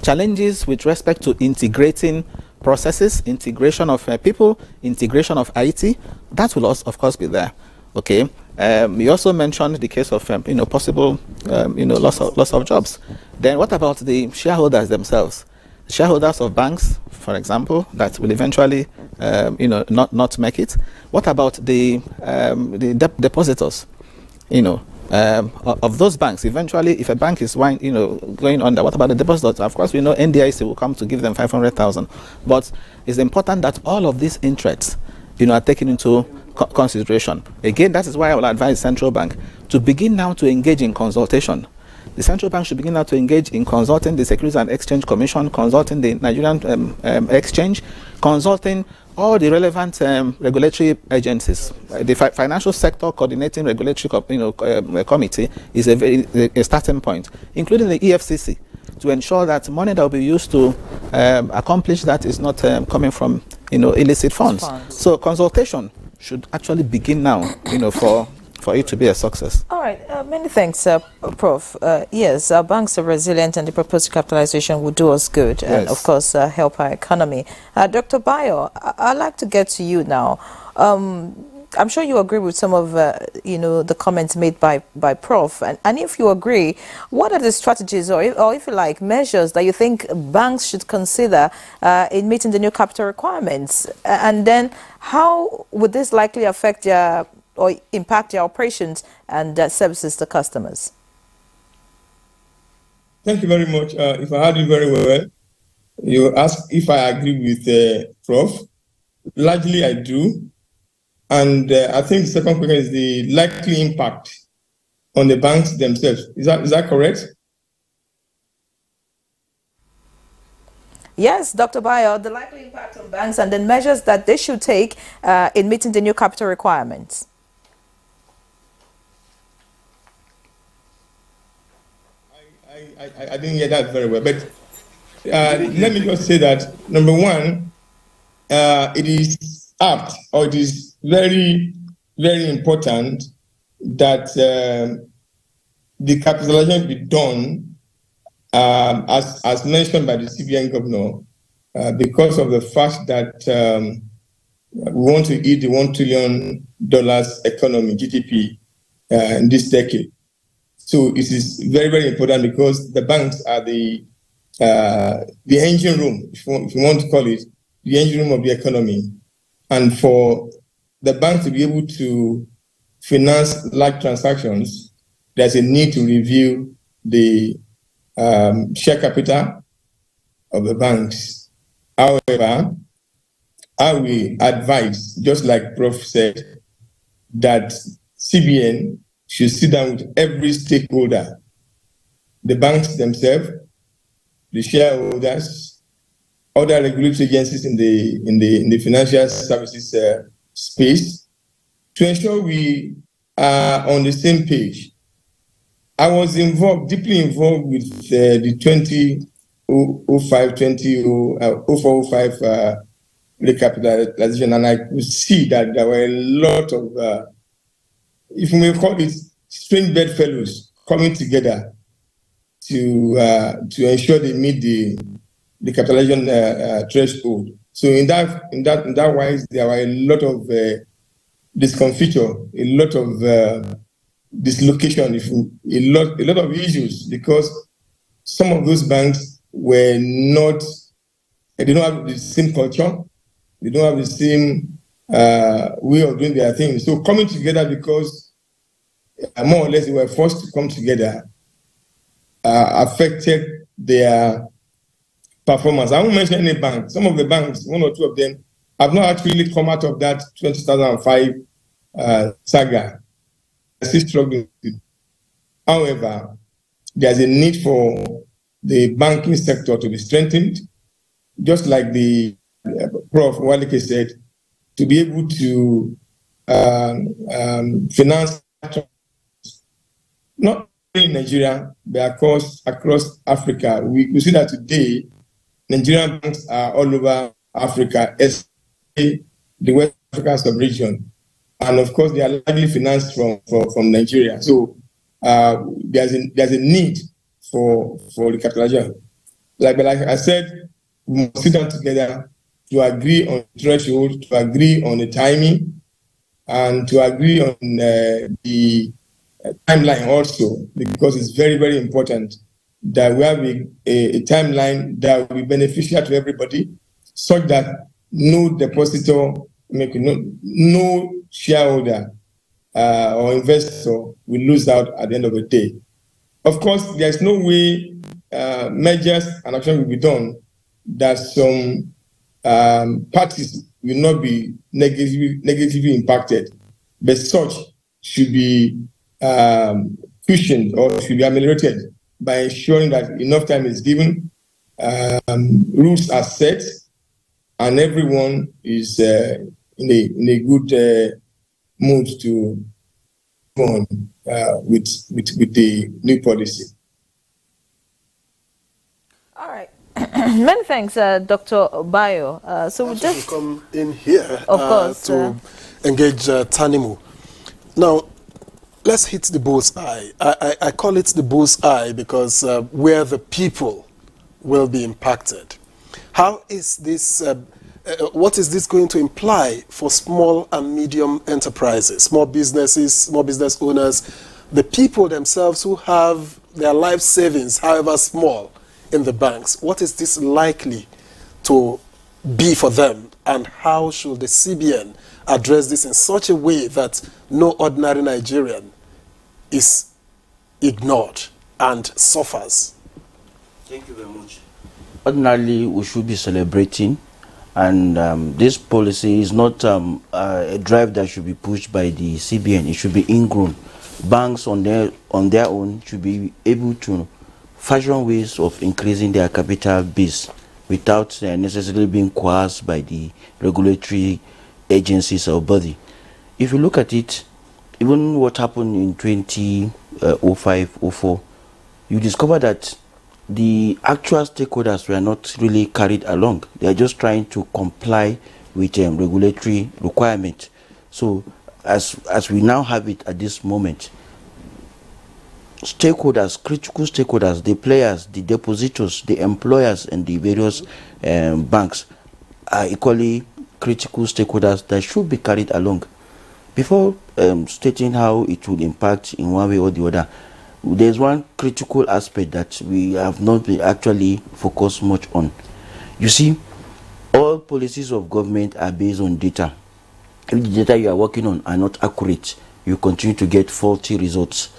G: Challenges with respect to integrating processes, integration of people, integration of IT, that will also, of course, be there. Okay. You also mentioned the case of, possible, loss of jobs. Then what about the shareholders themselves? Shareholders of banks, for example, that will eventually, not make it. What about the depositors, of those banks? Eventually, if a bank is going under, what about the depositors? Of course, we know NDIC will come to give them 500,000, but it's important that all of these interests, are taken into consideration. Again, that is why I will advise central bank to begin now to engage in consultation. The central bank should begin now to engage in consulting the Securities and Exchange Commission, consulting the Nigerian Exchange, consulting all the relevant regulatory agencies. The financial sector coordinating regulatory committee is a starting point, including the EFCC, to ensure that money that will be used to accomplish that is not coming from illicit funds. So consultation should actually begin now, for it to be a success.
B: All right, many thanks, Prof. Yes, our banks are resilient and the proposed capitalization will do us good and, of course, help our economy. Dr. Bayo, I'd like to get to you now. I'm sure you agree with some of, the comments made by Prof. And if you agree, what are the strategies or if you like, measures that you think banks should consider in meeting the new capital requirements? And then how would this likely affect or impact your operations and services to customers?
W: Thank you very much. If I heard you very well, you asked if I agree with Prof. Largely, I do. And I think the second question is the likely impact on the banks themselves. Is that correct?
B: Yes, Dr. Bayo, the likely impact on banks and then measures that they should take in meeting the new capital requirements.
W: I didn't hear that very well, but let me just say that, number one, it is apt, or it is very, very important that the capitalization be done, as mentioned by the CBN governor, because of the fact that we want to eat the $1 trillion economy, GDP, in this decade. So it is very, very important because the banks are the engine room, if you want to call it, the engine room of the economy. And for the bank to be able to finance large transactions, there's a need to review the share capital of the banks. However, I will advise, just like Prof said, that CBN should sit down with every stakeholder, the banks themselves, the shareholders, other regulatory agencies in the financial services space, to ensure we are on the same page. I was deeply involved with the 2005 recapitalization, and I could see that there were a lot of if we may call it strange bedfellows coming together to ensure they meet the capitalization threshold. So in that wise, there were a lot of discomfiture, a lot of dislocation, a lot of issues, because some of those banks were not, they don't have the same culture, they don't have the same way of doing their things. So coming together, because more or less they were forced to come together, affected their performance. I won't mention any bank. Some of the banks, one or two of them, have not actually come out of that 2005 saga. They're still struggling. However, there's a need for the banking sector to be strengthened, just like the Prof. Walike said, to be able to finance, not only in Nigeria, but across Africa. We see that today, Nigerian banks are all over Africa, especially the West African sub-region. And of course, they are largely financed from Nigeria. So there's a need for recapitalization. Like I said, we must sit down together to agree on threshold, to agree on the timing, and to agree on the timeline also, because it's very, very important that we have a timeline that will be beneficial to everybody, such that no depositor, no shareholder or investor will lose out at the end of the day. Of course, there's no way measures and action will be done that some parties will not be negatively impacted, but such should be cushioned or should be ameliorated by ensuring that enough time is given, rules are set, and everyone is in a good mood to go on with the new policy.
B: All right. Many thanks, Dr. Bayo. So we just
A: come in here,
B: of course,
A: to engage Tanimu. Now, let's hit the bull's eye. I call it the bull's eye because where the people will be impacted. How is this? What is this going to imply for small and medium enterprises, small businesses, small business owners, the people themselves who have their life savings, however small, in the banks? What is this likely to be for them, and how should the CBN address this in such a way that no ordinary Nigerian is ignored and suffers?
H: Thank you very much. Ordinarily, we should be celebrating, and this policy is not a drive that should be pushed by the CBN. It should be ingrown. Banks on their own should be able to fashion ways of increasing their capital base without necessarily being coerced by the regulatory agencies or body. If you look at it, even what happened in 2005-04, you discover that the actual stakeholders were not really carried along. They are just trying to comply with regulatory requirement. So as we now have it at this moment, stakeholders, critical stakeholders, the players, the depositors, the employers, and the various banks are equally critical stakeholders that should be carried along. Before stating how it will impact in one way or the other, there's one critical aspect that we have not been actually focused much on. You see, all policies of government are based on data. If the data you are working on are not accurate, you continue to get faulty results.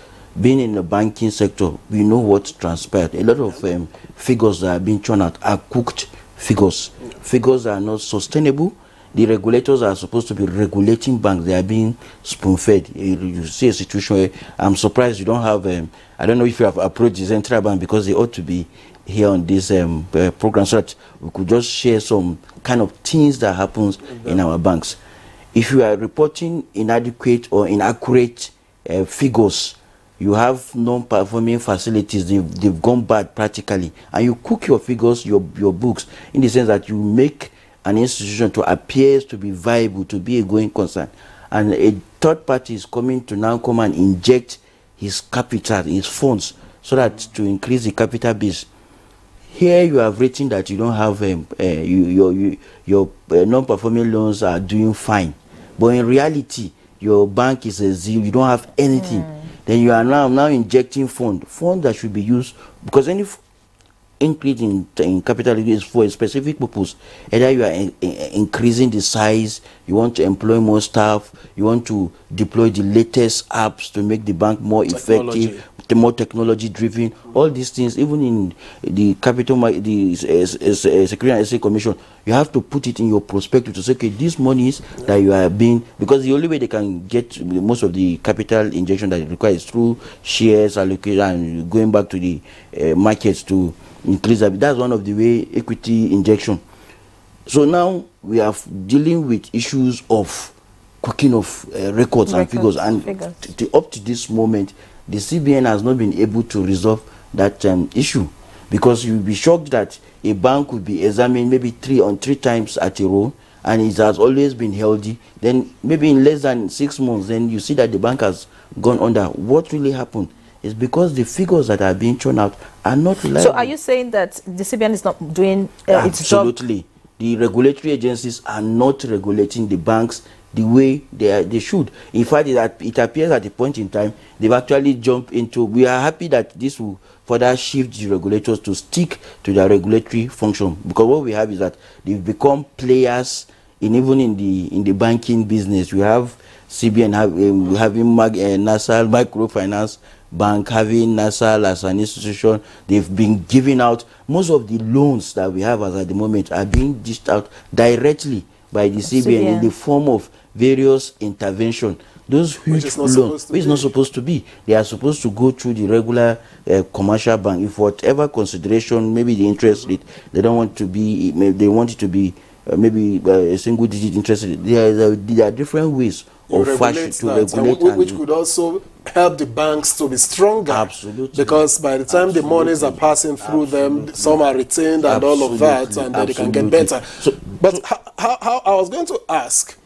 H: Being in the banking sector, we know what transpired. A lot of figures that are being churned out are cooked figures. Figures are not sustainable. The regulators are supposed to be regulating banks. They are being spoon-fed. You see a situation where I'm surprised you don't have, I don't know if you have approached the Central Bank, because they ought to be here on this program so that we could just share some kind of things that happens in our banks. If you are reporting inadequate or inaccurate figures, you have non-performing facilities, they've gone bad practically, and you cook your figures, your books, in the sense that you make an institution to appear to be viable, to be a going concern, and a third party is coming to now come and inject his capital, his funds, so that to increase the capital base. Here you have written that you don't have your non-performing loans are doing fine, but in reality your bank is a zero, you don't have anything. Then you are now injecting funds that should be used, because any increase in capital is for a specific purpose. Either you are increasing the size, you want to employ more staff, you want to deploy the latest apps to make the bank more effective, more technology driven. All these things, even in the capital market, the Security and Exchange Commission, you have to put it in your prospectus to say, okay, these monies that you are being, because the only way they can get most of the capital injection that it requires is through shares allocation and going back to the markets to increase that. That's one of the way equity injection. So now we are dealing with issues of cooking of records and figures, and up to this moment, the CBN has not been able to resolve that issue, because you'll be shocked that a bank could be examined maybe three times at a row, and it has always been healthy. Then maybe in less than 6 months, then you see that the bank has gone under. What really happened is because the figures that are being thrown out are not reliable.
B: So are you saying that the CBN is not doing its job?
H: Absolutely. The regulatory agencies are not regulating the banks the way they should. In fact, it appears at a point in time they've actually jumped into. We are happy that this will further shift the regulators to stick to their regulatory function, because what we have is that they've become players even in the banking business. We have CBN having Nasal Microfinance Bank, having Nasal as an institution. They've been giving out most of the loans that we have as at the moment are being dished out directly by the CBN in the form of various intervention. Those huge loans, which is not supposed to be. They are supposed to go through the regular commercial bank. If whatever consideration, maybe the interest rate, they don't want to be, they want it to be maybe a single digit interest rate. There are different ways of fashion to regulate,
A: which could also help the banks to be stronger.
H: Absolutely.
A: Because by the time the monies are passing through them, some are retained and all of that, and then they can get better. But how I was going to ask,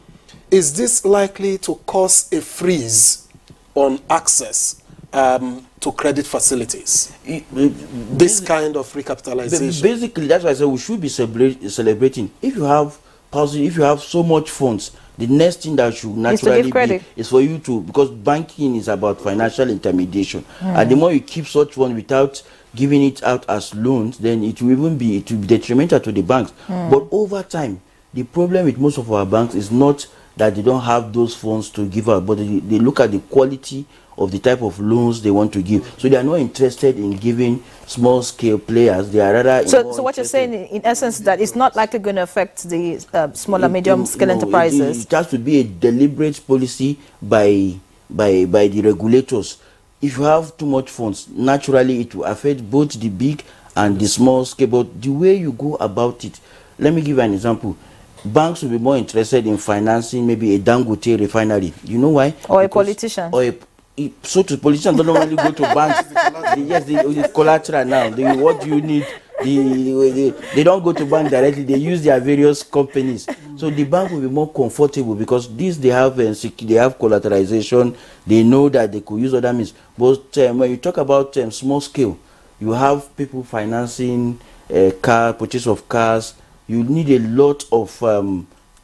A: is this likely to cause a freeze on access to credit facilities? This kind of recapitalization.
H: Basically, that's why I said we should be celebrating. If you have so much funds, the next thing that should naturally be is for you to, because banking is about financial intermediation, and the more you keep such one without giving it out as loans, then it will be detrimental to the banks. But over time, the problem with most of our banks is not that they don't have those funds to give out, but they look at the quality of the type of loans they want to give. So they are not interested in giving small scale players. They are rather
B: so what you're saying in essence that it's not likely going to affect the smaller medium scale enterprises.
H: It has to be a deliberate policy by the regulators. If you have too much funds, naturally it will affect both the big and the small scale. But the way you go about it, let me give you an example. Banks will be more interested in financing maybe a Dangote refinery. You know why?
B: Or a politician.
H: Or politicians don't normally go to banks. Yes, the collateral now. What do you need? They don't go to bank directly. They use their various companies. So the bank will be more comfortable because they have collateralization. They know that they could use other means. But when you talk about small scale, you have people financing purchase of cars. You need a lot of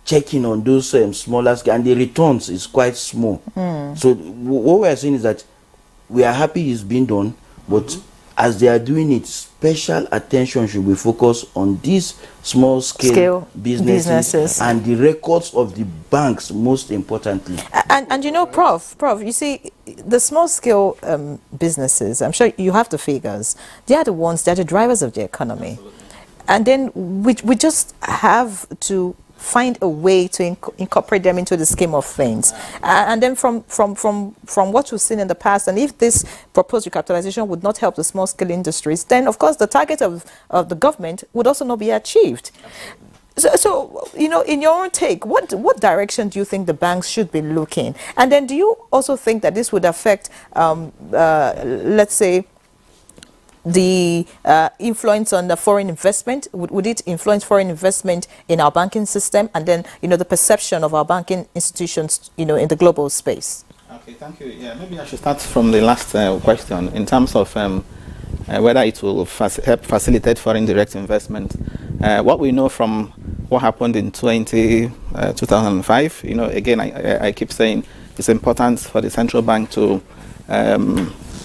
H: checking on those smaller scale, and the returns is quite small. So what we are saying is that we are happy it's being done, but as they are doing it, special attention should be focused on these small scale businesses and the records of the banks, most importantly.
B: And you know, Prof, you see, the small scale businesses, I'm sure you have the figures, they are the drivers of the economy. And then we just have to find a way to incorporate them into the scheme of things. And then from what we've seen in the past, and if this proposed recapitalization would not help the small scale industries, then of course the target of the government would also not be achieved. So, you know, in your own take, what direction do you think the banks should be looking? And then do you also think that this would affect, let's say, the influence on the foreign investment? Would it influence foreign investment in our banking system, and then, you know, the perception of our banking institutions, you know, in the global space?
G: Okay, thank you. Yeah, maybe I should start from the last question in terms of whether it will help facilitate foreign direct investment. What we know from what happened in 2005, you know, again, I keep saying it's important for the central bank to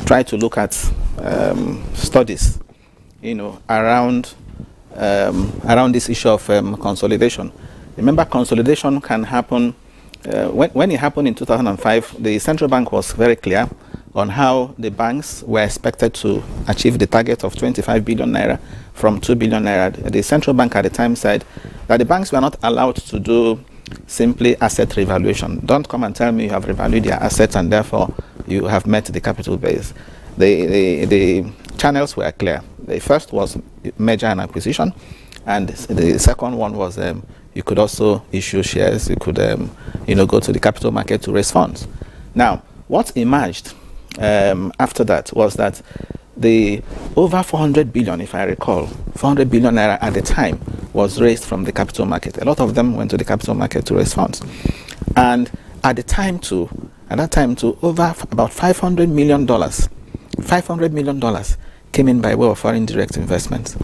G: try to look at studies, you know, around this issue of consolidation. Remember, consolidation can happen when it happened in 2005. The central bank was very clear on how the banks were expected to achieve the target of 25 billion naira from 2 billion naira. The central bank at the time said that the banks were not allowed to do simply asset revaluation. Don't come and tell me you have revalued your assets and therefore you have met the capital base. The channels were clear. The first was merger and acquisition, and the second one was you could also issue shares. You could you know, go to the capital market to raise funds. Now, what emerged after that was that the over 400 billion, if I recall, 400 billion naira at the time was raised from the capital market. A lot of them went to the capital market to raise funds, and at that time too, over about $500 million came in by way of foreign direct investments.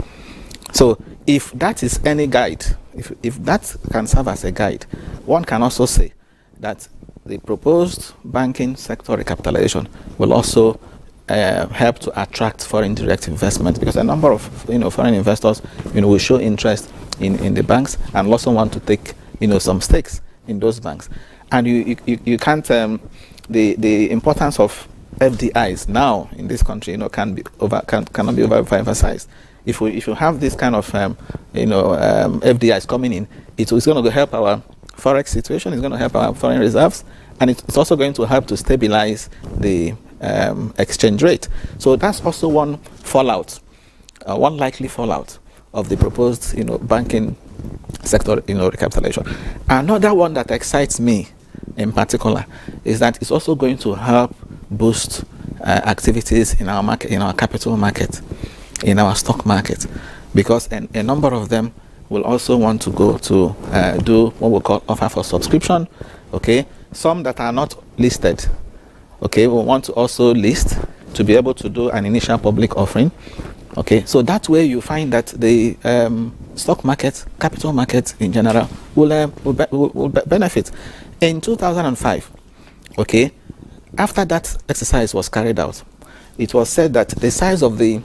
G: So if that is any guide, if that can serve as a guide, one can also say that the proposed banking sector recapitalization will also help to attract foreign direct investment, because a number of foreign investors will show interest in the banks and also want to take some stakes in those banks. And you can't the importance of FDIs now in this country cannot be overemphasized. If you have this kind of FDIs coming in, it's going to help our forex situation, it's going to help our foreign reserves, and it's also going to help to stabilize the exchange rate. So that's also one fallout, one likely fallout of the proposed, banking sector, recapitalization. Another one that excites me in particular is that it's also going to help boost activities in our market, in our capital market, in our stock market, because a number of them will also want to go to do what we call offer for subscription. Okay, some that are not listed, okay, will want to also list to be able to do an initial public offering. Okay, so that way you find that the stock market, capital market in general will benefit. In 2005, okay, after that exercise was carried out, it was said that the size of the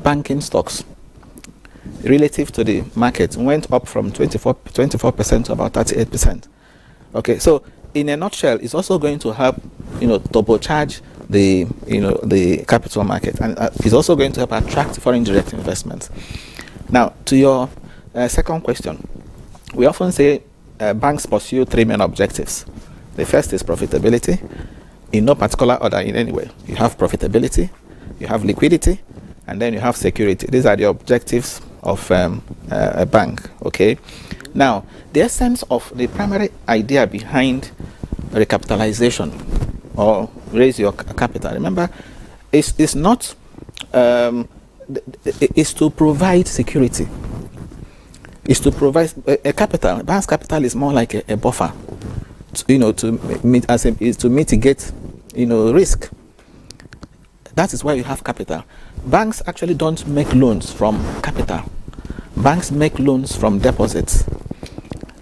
G: banking stocks relative to the market went up from 24% to about 38%. Okay, so in a nutshell, it's also going to help, turbocharge the capital market, and it's also going to help attract foreign direct investments. Now, to your second question, we often say banks pursue three main objectives. The first is profitability, in no particular order in any way. You have profitability, you have liquidity, and then you have security. These are the objectives of a bank. Okay. Now, the essence of the primary idea behind recapitalization or raise your capital, remember, is not is to provide security. Is to provide a capital. Bank's capital is more like a buffer, to mitigate, risk. That is why you have capital. Banks actually don't make loans from capital. Banks make loans from deposits.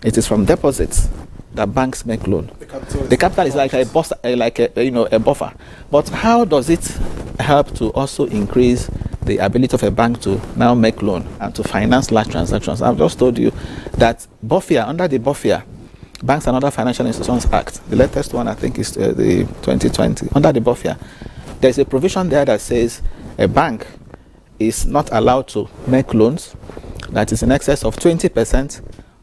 G: It is from deposits that banks make loan. The capital is like a buffer. But how does it help to also increase the ability of a bank to now make loan and to finance large transactions? I've just told you that BOFIA, under the BOFIA, Banks and Other Financial Institutions Act, the latest one I think is the 2020, under the BOFIA, there's a provision there that says a bank is not allowed to make loans that is in excess of 20%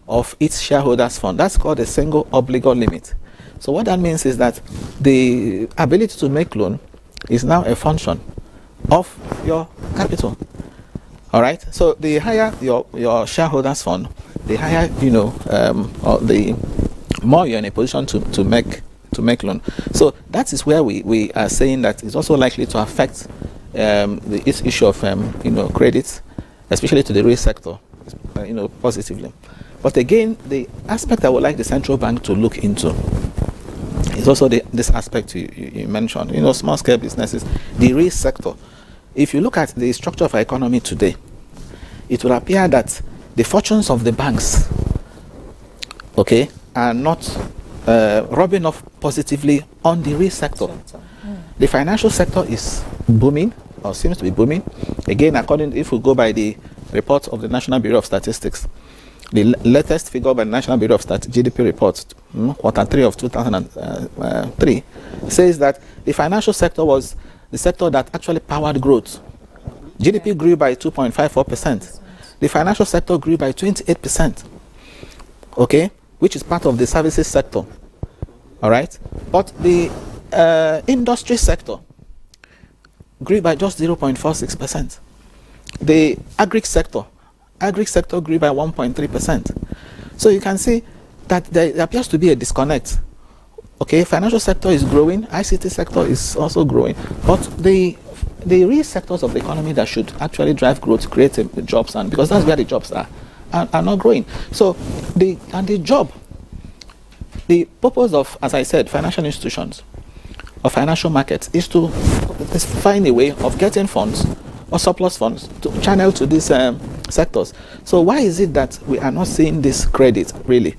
G: of its shareholders' fund. That's called a single obligor limit. So what that means is that the ability to make loan is now a function of your capital. All right. So the higher your shareholders' fund, the higher or the more you're in a position to make loan. So that is where we are saying that it's also likely to affect this issue of credit, especially to the real sector, positively. But again, the aspect I would like the central bank to look into is also this aspect you mentioned. Small scale businesses, the real sector. If you look at the structure of our economy today, it will appear that the fortunes of the banks, okay, are not rubbing off positively on the real sector. The financial sector is booming, or seems to be booming. Again, if we go by the report of the National Bureau of Statistics, the latest figure by the National Bureau of Statistics GDP report, quarter 3 of 2003, says that the financial sector was the sector that actually powered growth. GDP grew by 2.54%. The financial sector grew by 28%. Okay, which is part of the services sector. All right, but the industry sector grew by just 0.46%. The agri sector grew by 1.3%. So you can see that there appears to be a disconnect. Okay, financial sector is growing, ICT sector is also growing, but the real sectors of the economy that should actually drive growth, create jobs, and because that's where the jobs are not growing. So the purpose of, as I said, financial institutions or financial markets is to find a way of getting funds or surplus funds to channel to these sectors. So why is it that we are not seeing this credit really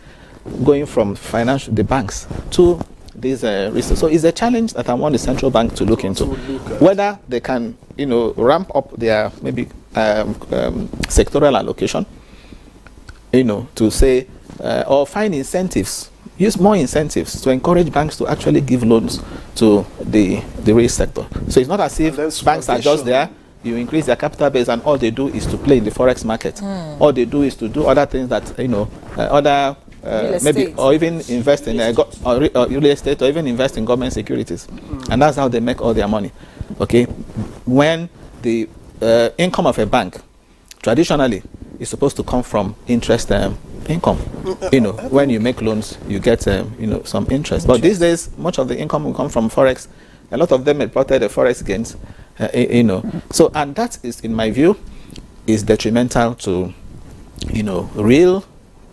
G: going from the banks to these resources? So it's a challenge that I want the central bank to look into, whether they can, ramp up their maybe sectoral allocation, to say, or find incentives, use more incentives to encourage banks to actually give loans to the real sector. So it's not as if banks are just there. You increase their capital base and all they do is to play in the forex market. All they do is to do other things that, other maybe, or even invest in real estate, or even invest in government securities. And that's how they make all their money. Okay, when the income of a bank traditionally is supposed to come from interest income. You know, when you make loans, you get you know, some interest. But these days, much of the income will come from forex. A lot of them reported the forex gains. You know, so, and that is, in my view, is detrimental to, you know, real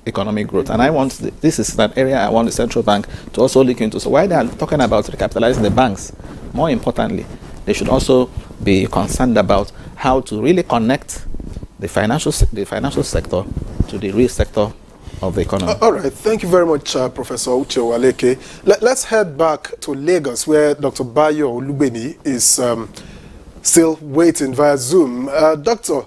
G: economic growth. And I want this is an area I want the central bank to also look into. So while they are talking about recapitalizing the banks, more importantly, they should also be concerned about how to really connect the financial sector to the real sector of the economy.
A: All right, thank you very much, Professor Uche Waleke. Let's head back to Lagos, where Dr. Bayo Olubeni is still waiting via Zoom. Doctor,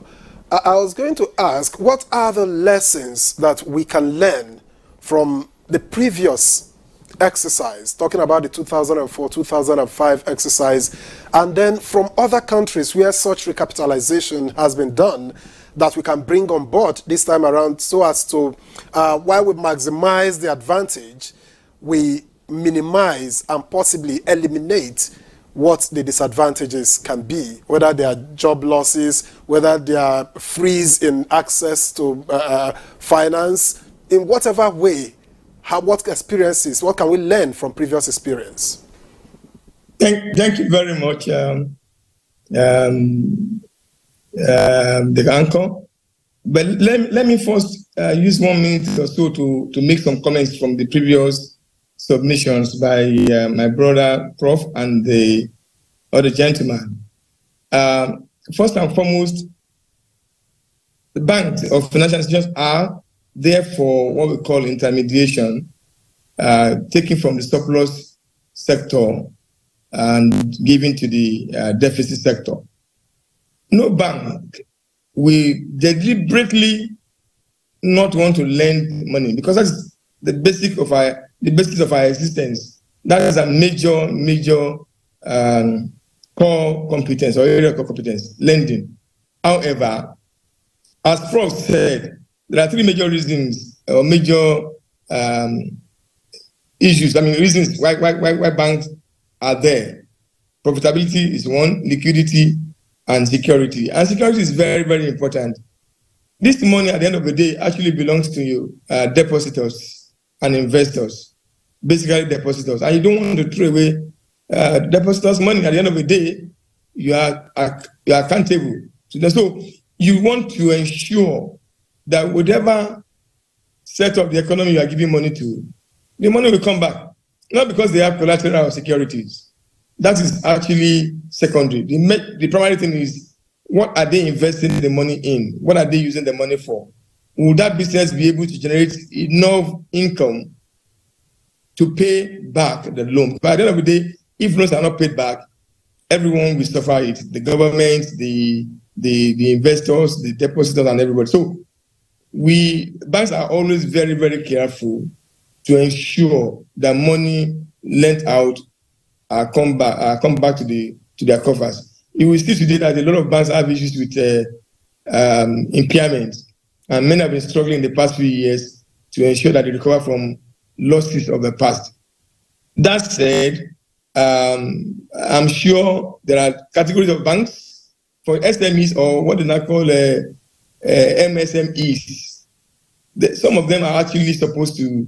A: I was going to ask, what are the lessons that we can learn from the previous exercise, talking about the 2004-2005 exercise, and then from other countries where such recapitalization has been done, that we can bring on board this time around, so as to, while we maximize the advantage, we minimize and possibly eliminate what the disadvantages can be, whether they are job losses, whether they are freeze in access to finance, in whatever way. What experiences, what can we learn from previous experience?
W: Thank you very much, the anchor. But let me first use 1 minute or so to make some comments from the previous submissions by my brother, Prof, and the other gentleman. First and foremost, the banks or financial institutions are there for what we call intermediation, taking from the surplus sector and giving to the deficit sector. No bank will deliberately not want to lend money, because that's the basis of our existence. That is a major core competence or area of core competence, lending. However, as Prof said, there are three major reasons or major issues. I mean, reasons why banks are there. Profitability is one, liquidity, and security. And security is very, very important. This money at the end of the day actually belongs to you, depositors and investors, basically depositors. And you don't want to throw away depositors' money. At the end of the day, you are accountable to them. So you want to ensure that whatever set of the economy you are giving money to, the money will come back. Not because they have collateral or securities. That is actually secondary. The primary thing is, what are they investing the money in? What are they using the money for? Will that business be able to generate enough income to pay back the loan? But at the end of the day, if loans are not paid back, everyone will suffer it. The government, the investors, the depositors, and everybody. So banks are always very, very careful to ensure that money lent out come back to their coffers. You will see today that a lot of banks have issues with impairment, and many have been struggling in the past few years to ensure that they recover from losses of the past. That said, I'm sure there are categories of banks for SMEs, or what they now call MSMEs. Some of them are actually supposed to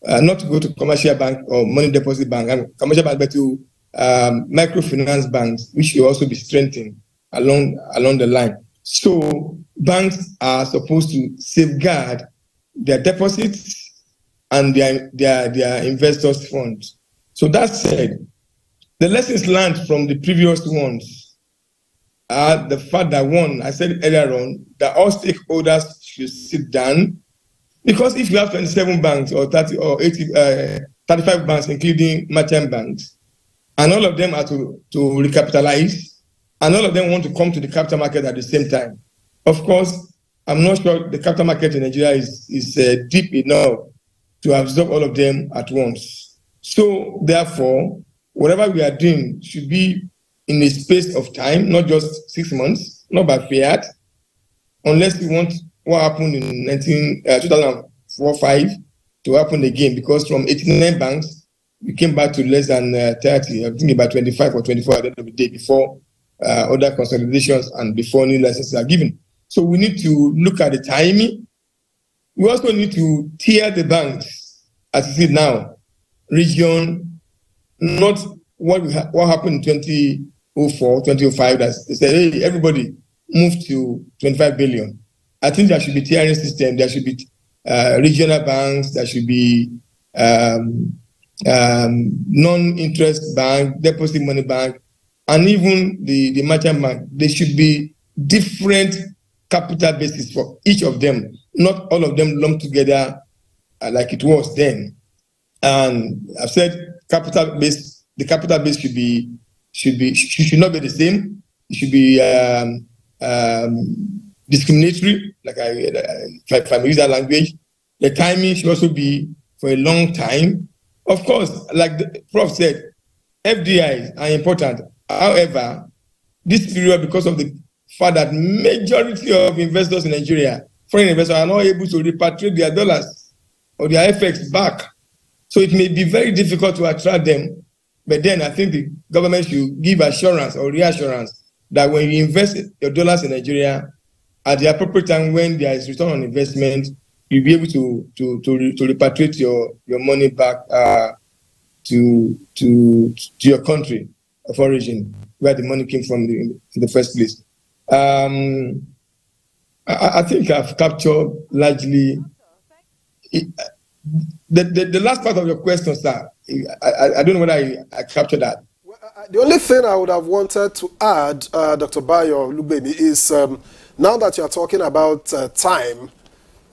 W: not to go to commercial bank or money deposit bank and commercial bank, but to microfinance banks, which will also be strengthened along the line. So banks are supposed to safeguard their deposits and their investors' funds. So that said, the lessons learned from the previous ones are the fact that, one, I said earlier on, that all stakeholders should sit down. Because if you have 27 banks or 30 or 80, 35 banks, including merchant banks, and all of them are to recapitalize, and all of them want to come to the capital market at the same time, of course, I'm not sure the capital market in Nigeria is deep enough to absorb all of them at once. So, therefore, whatever we are doing should be in a space of time, not just 6 months, not by fiat, unless we want what happened in 2004-05 to happen again, because from 89 banks, we came back to less than 30, I think about 25 or 24 at the end of the day, before other consolidations and before new licenses are given. So we need to look at the timing. We also need to tier the banks, as you see now, region, not what happened in 2004, 2005, that they said, hey, everybody move to 25 billion. I think there should be tiering system, there should be regional banks, there should be non-interest bank, deposit money bank, and even the merchant bank. There should be different capital basis for each of them, not all of them lumped together like it was then. And I've said the capital base should not be the same. It should be discriminatory, like if I use that language. The timing should also be for a long time. Of course, like the Prof said, FDIs are important. However, this period, because of the fact that majority of investors in Nigeria, foreign investors, are not able to repatriate their dollars or their FX back. So it may be very difficult to attract them. But then I think the government should give assurance or reassurance that when you invest your dollars in Nigeria, at the appropriate time when there is return on investment, you'll be able to repatriate your money back to your country of origin, where the money came from in the first place. I think I've captured largely the last part of your question, sir. I don't know whether I captured that.
A: Well, the only thing I would have wanted to add, Dr. Bayo Olugbemi, is now that you're talking about time,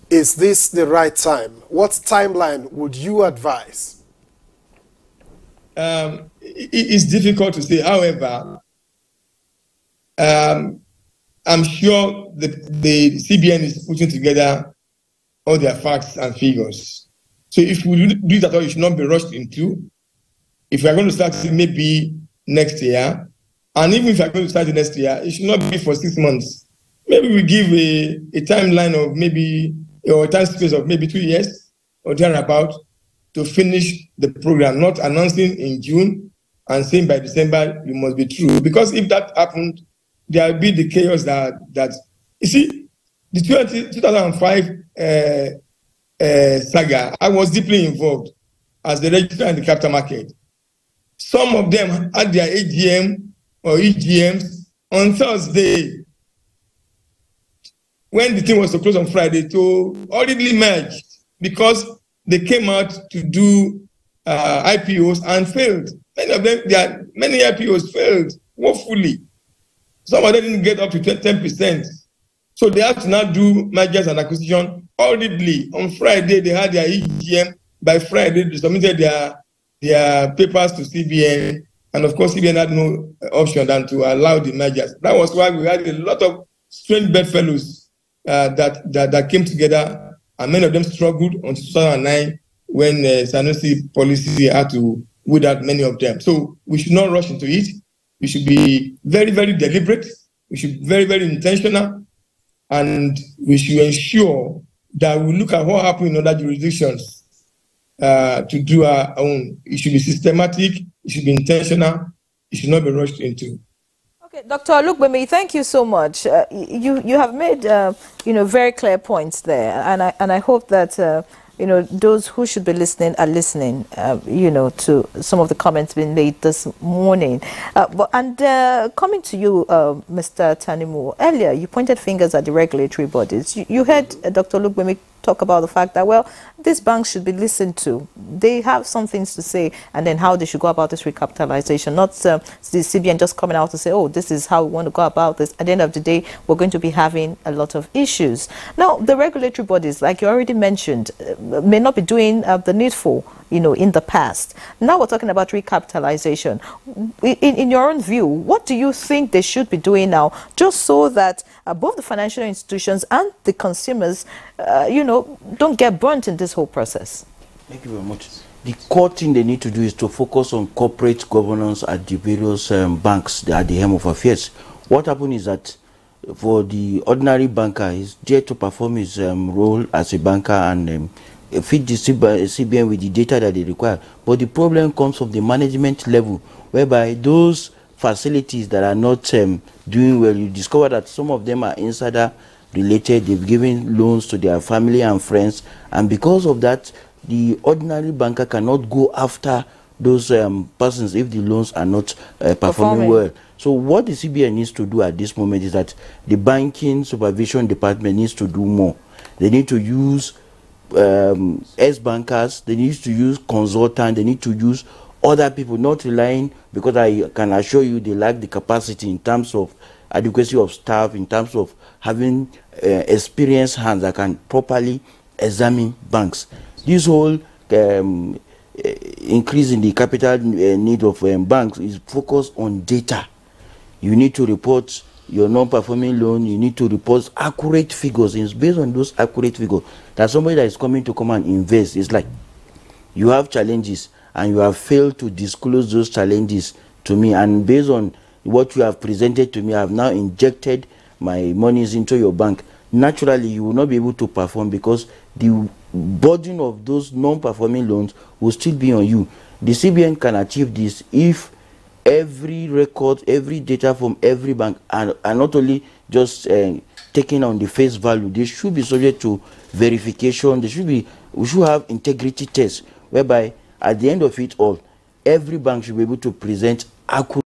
A: is this the right time? What timeline would you advise?
W: It's difficult to say. However, I'm sure the CBN is putting together all their facts and figures. So if we do that, it should not be rushed into. If we are going to start it maybe next year, and even if we are going to start it next year, it should not be for 6 months. Maybe we give a timeline of maybe, or a time space of maybe 2 years or thereabout to finish the program, not announcing in June and saying by December you must be through. Because if that happened, there will be the chaos that you see, the 2005 saga, I was deeply involved as the registrar in the capital market. Some of them had their AGM or EGMs on Thursday, when the thing was to close on Friday, to hurriedly merge because they came out to do IPOs and failed. Many of them, many IPOs failed woefully. Some of them didn't get up to 10%. So they have to now do mergers and acquisition hurriedly. On Friday, they had their EGM. By Friday, they submitted their papers to CBN. And of course, CBN had no option than to allow the mergers. That was why we had a lot of strange bedfellows that came together, and many of them struggled until 2009 when Sanusi policy had to weed out many of them. So we should not rush into it. We should be very, very deliberate. We should be very, very intentional. And we should ensure that we look at what happened in other jurisdictions to do our own. It should be systematic. It should be intentional. It should not be rushed into.
B: Okay, Dr. Olugbemi, thank you so much. You have made very clear points there, and I hope that those who should be listening are listening, to some of the comments being made this morning. Coming to you, Mr. Tanimu, earlier you pointed fingers at the regulatory bodies. You heard Dr. Olugbemi talk about the fact that, well, these banks should be listened to. They have some things to say, and then how they should go about this recapitalization, not the CBN just coming out to say, oh, this is how we want to go about this. At the end of the day, we're going to be having a lot of issues. Now, the regulatory bodies, like you already mentioned, may not be doing the needful, in the past. Now we're talking about recapitalization. In your own view, what do you think they should be doing now, just so that both the financial institutions and the consumers, don't get burnt in this whole process?
H: Thank you very much. The core thing they need to do is to focus on corporate governance at the various banks at the helm of affairs. What happened is that for the ordinary banker, he's there to perform his role as a banker and feed the CBN with the data that they require. But the problem comes from the management level, whereby those facilities that are not doing well, you discover that some of them are insider related, they've given loans to their family and friends, and because of that, the ordinary banker cannot go after those persons if the loans are not performing well. So what the CBN needs to do at this moment is that the banking supervision department needs to do more. They need to use ex-bankers, they need to use consultants, they need to use other people, not relying, because I can assure you they lack the capacity in terms of adequacy of staff, in terms of having experienced hands that can properly examine banks. This whole increase in the capital need of banks is focused on data. You need to report your non-performing loan, you need to report accurate figures. It's based on those accurate figures that somebody that is coming to come and invest, it's like you have challenges and you have failed to disclose those challenges to me, and based on what you have presented to me, I have now injected my monies into your bank. Naturally, you will not be able to perform because the burden of those non-performing loans will still be on you. The CBN can achieve this if every record, every data from every bank are not only just taken on the face value, they should be subject to verification. We should have integrity tests whereby at the end of it all, every bank should be able to present accurate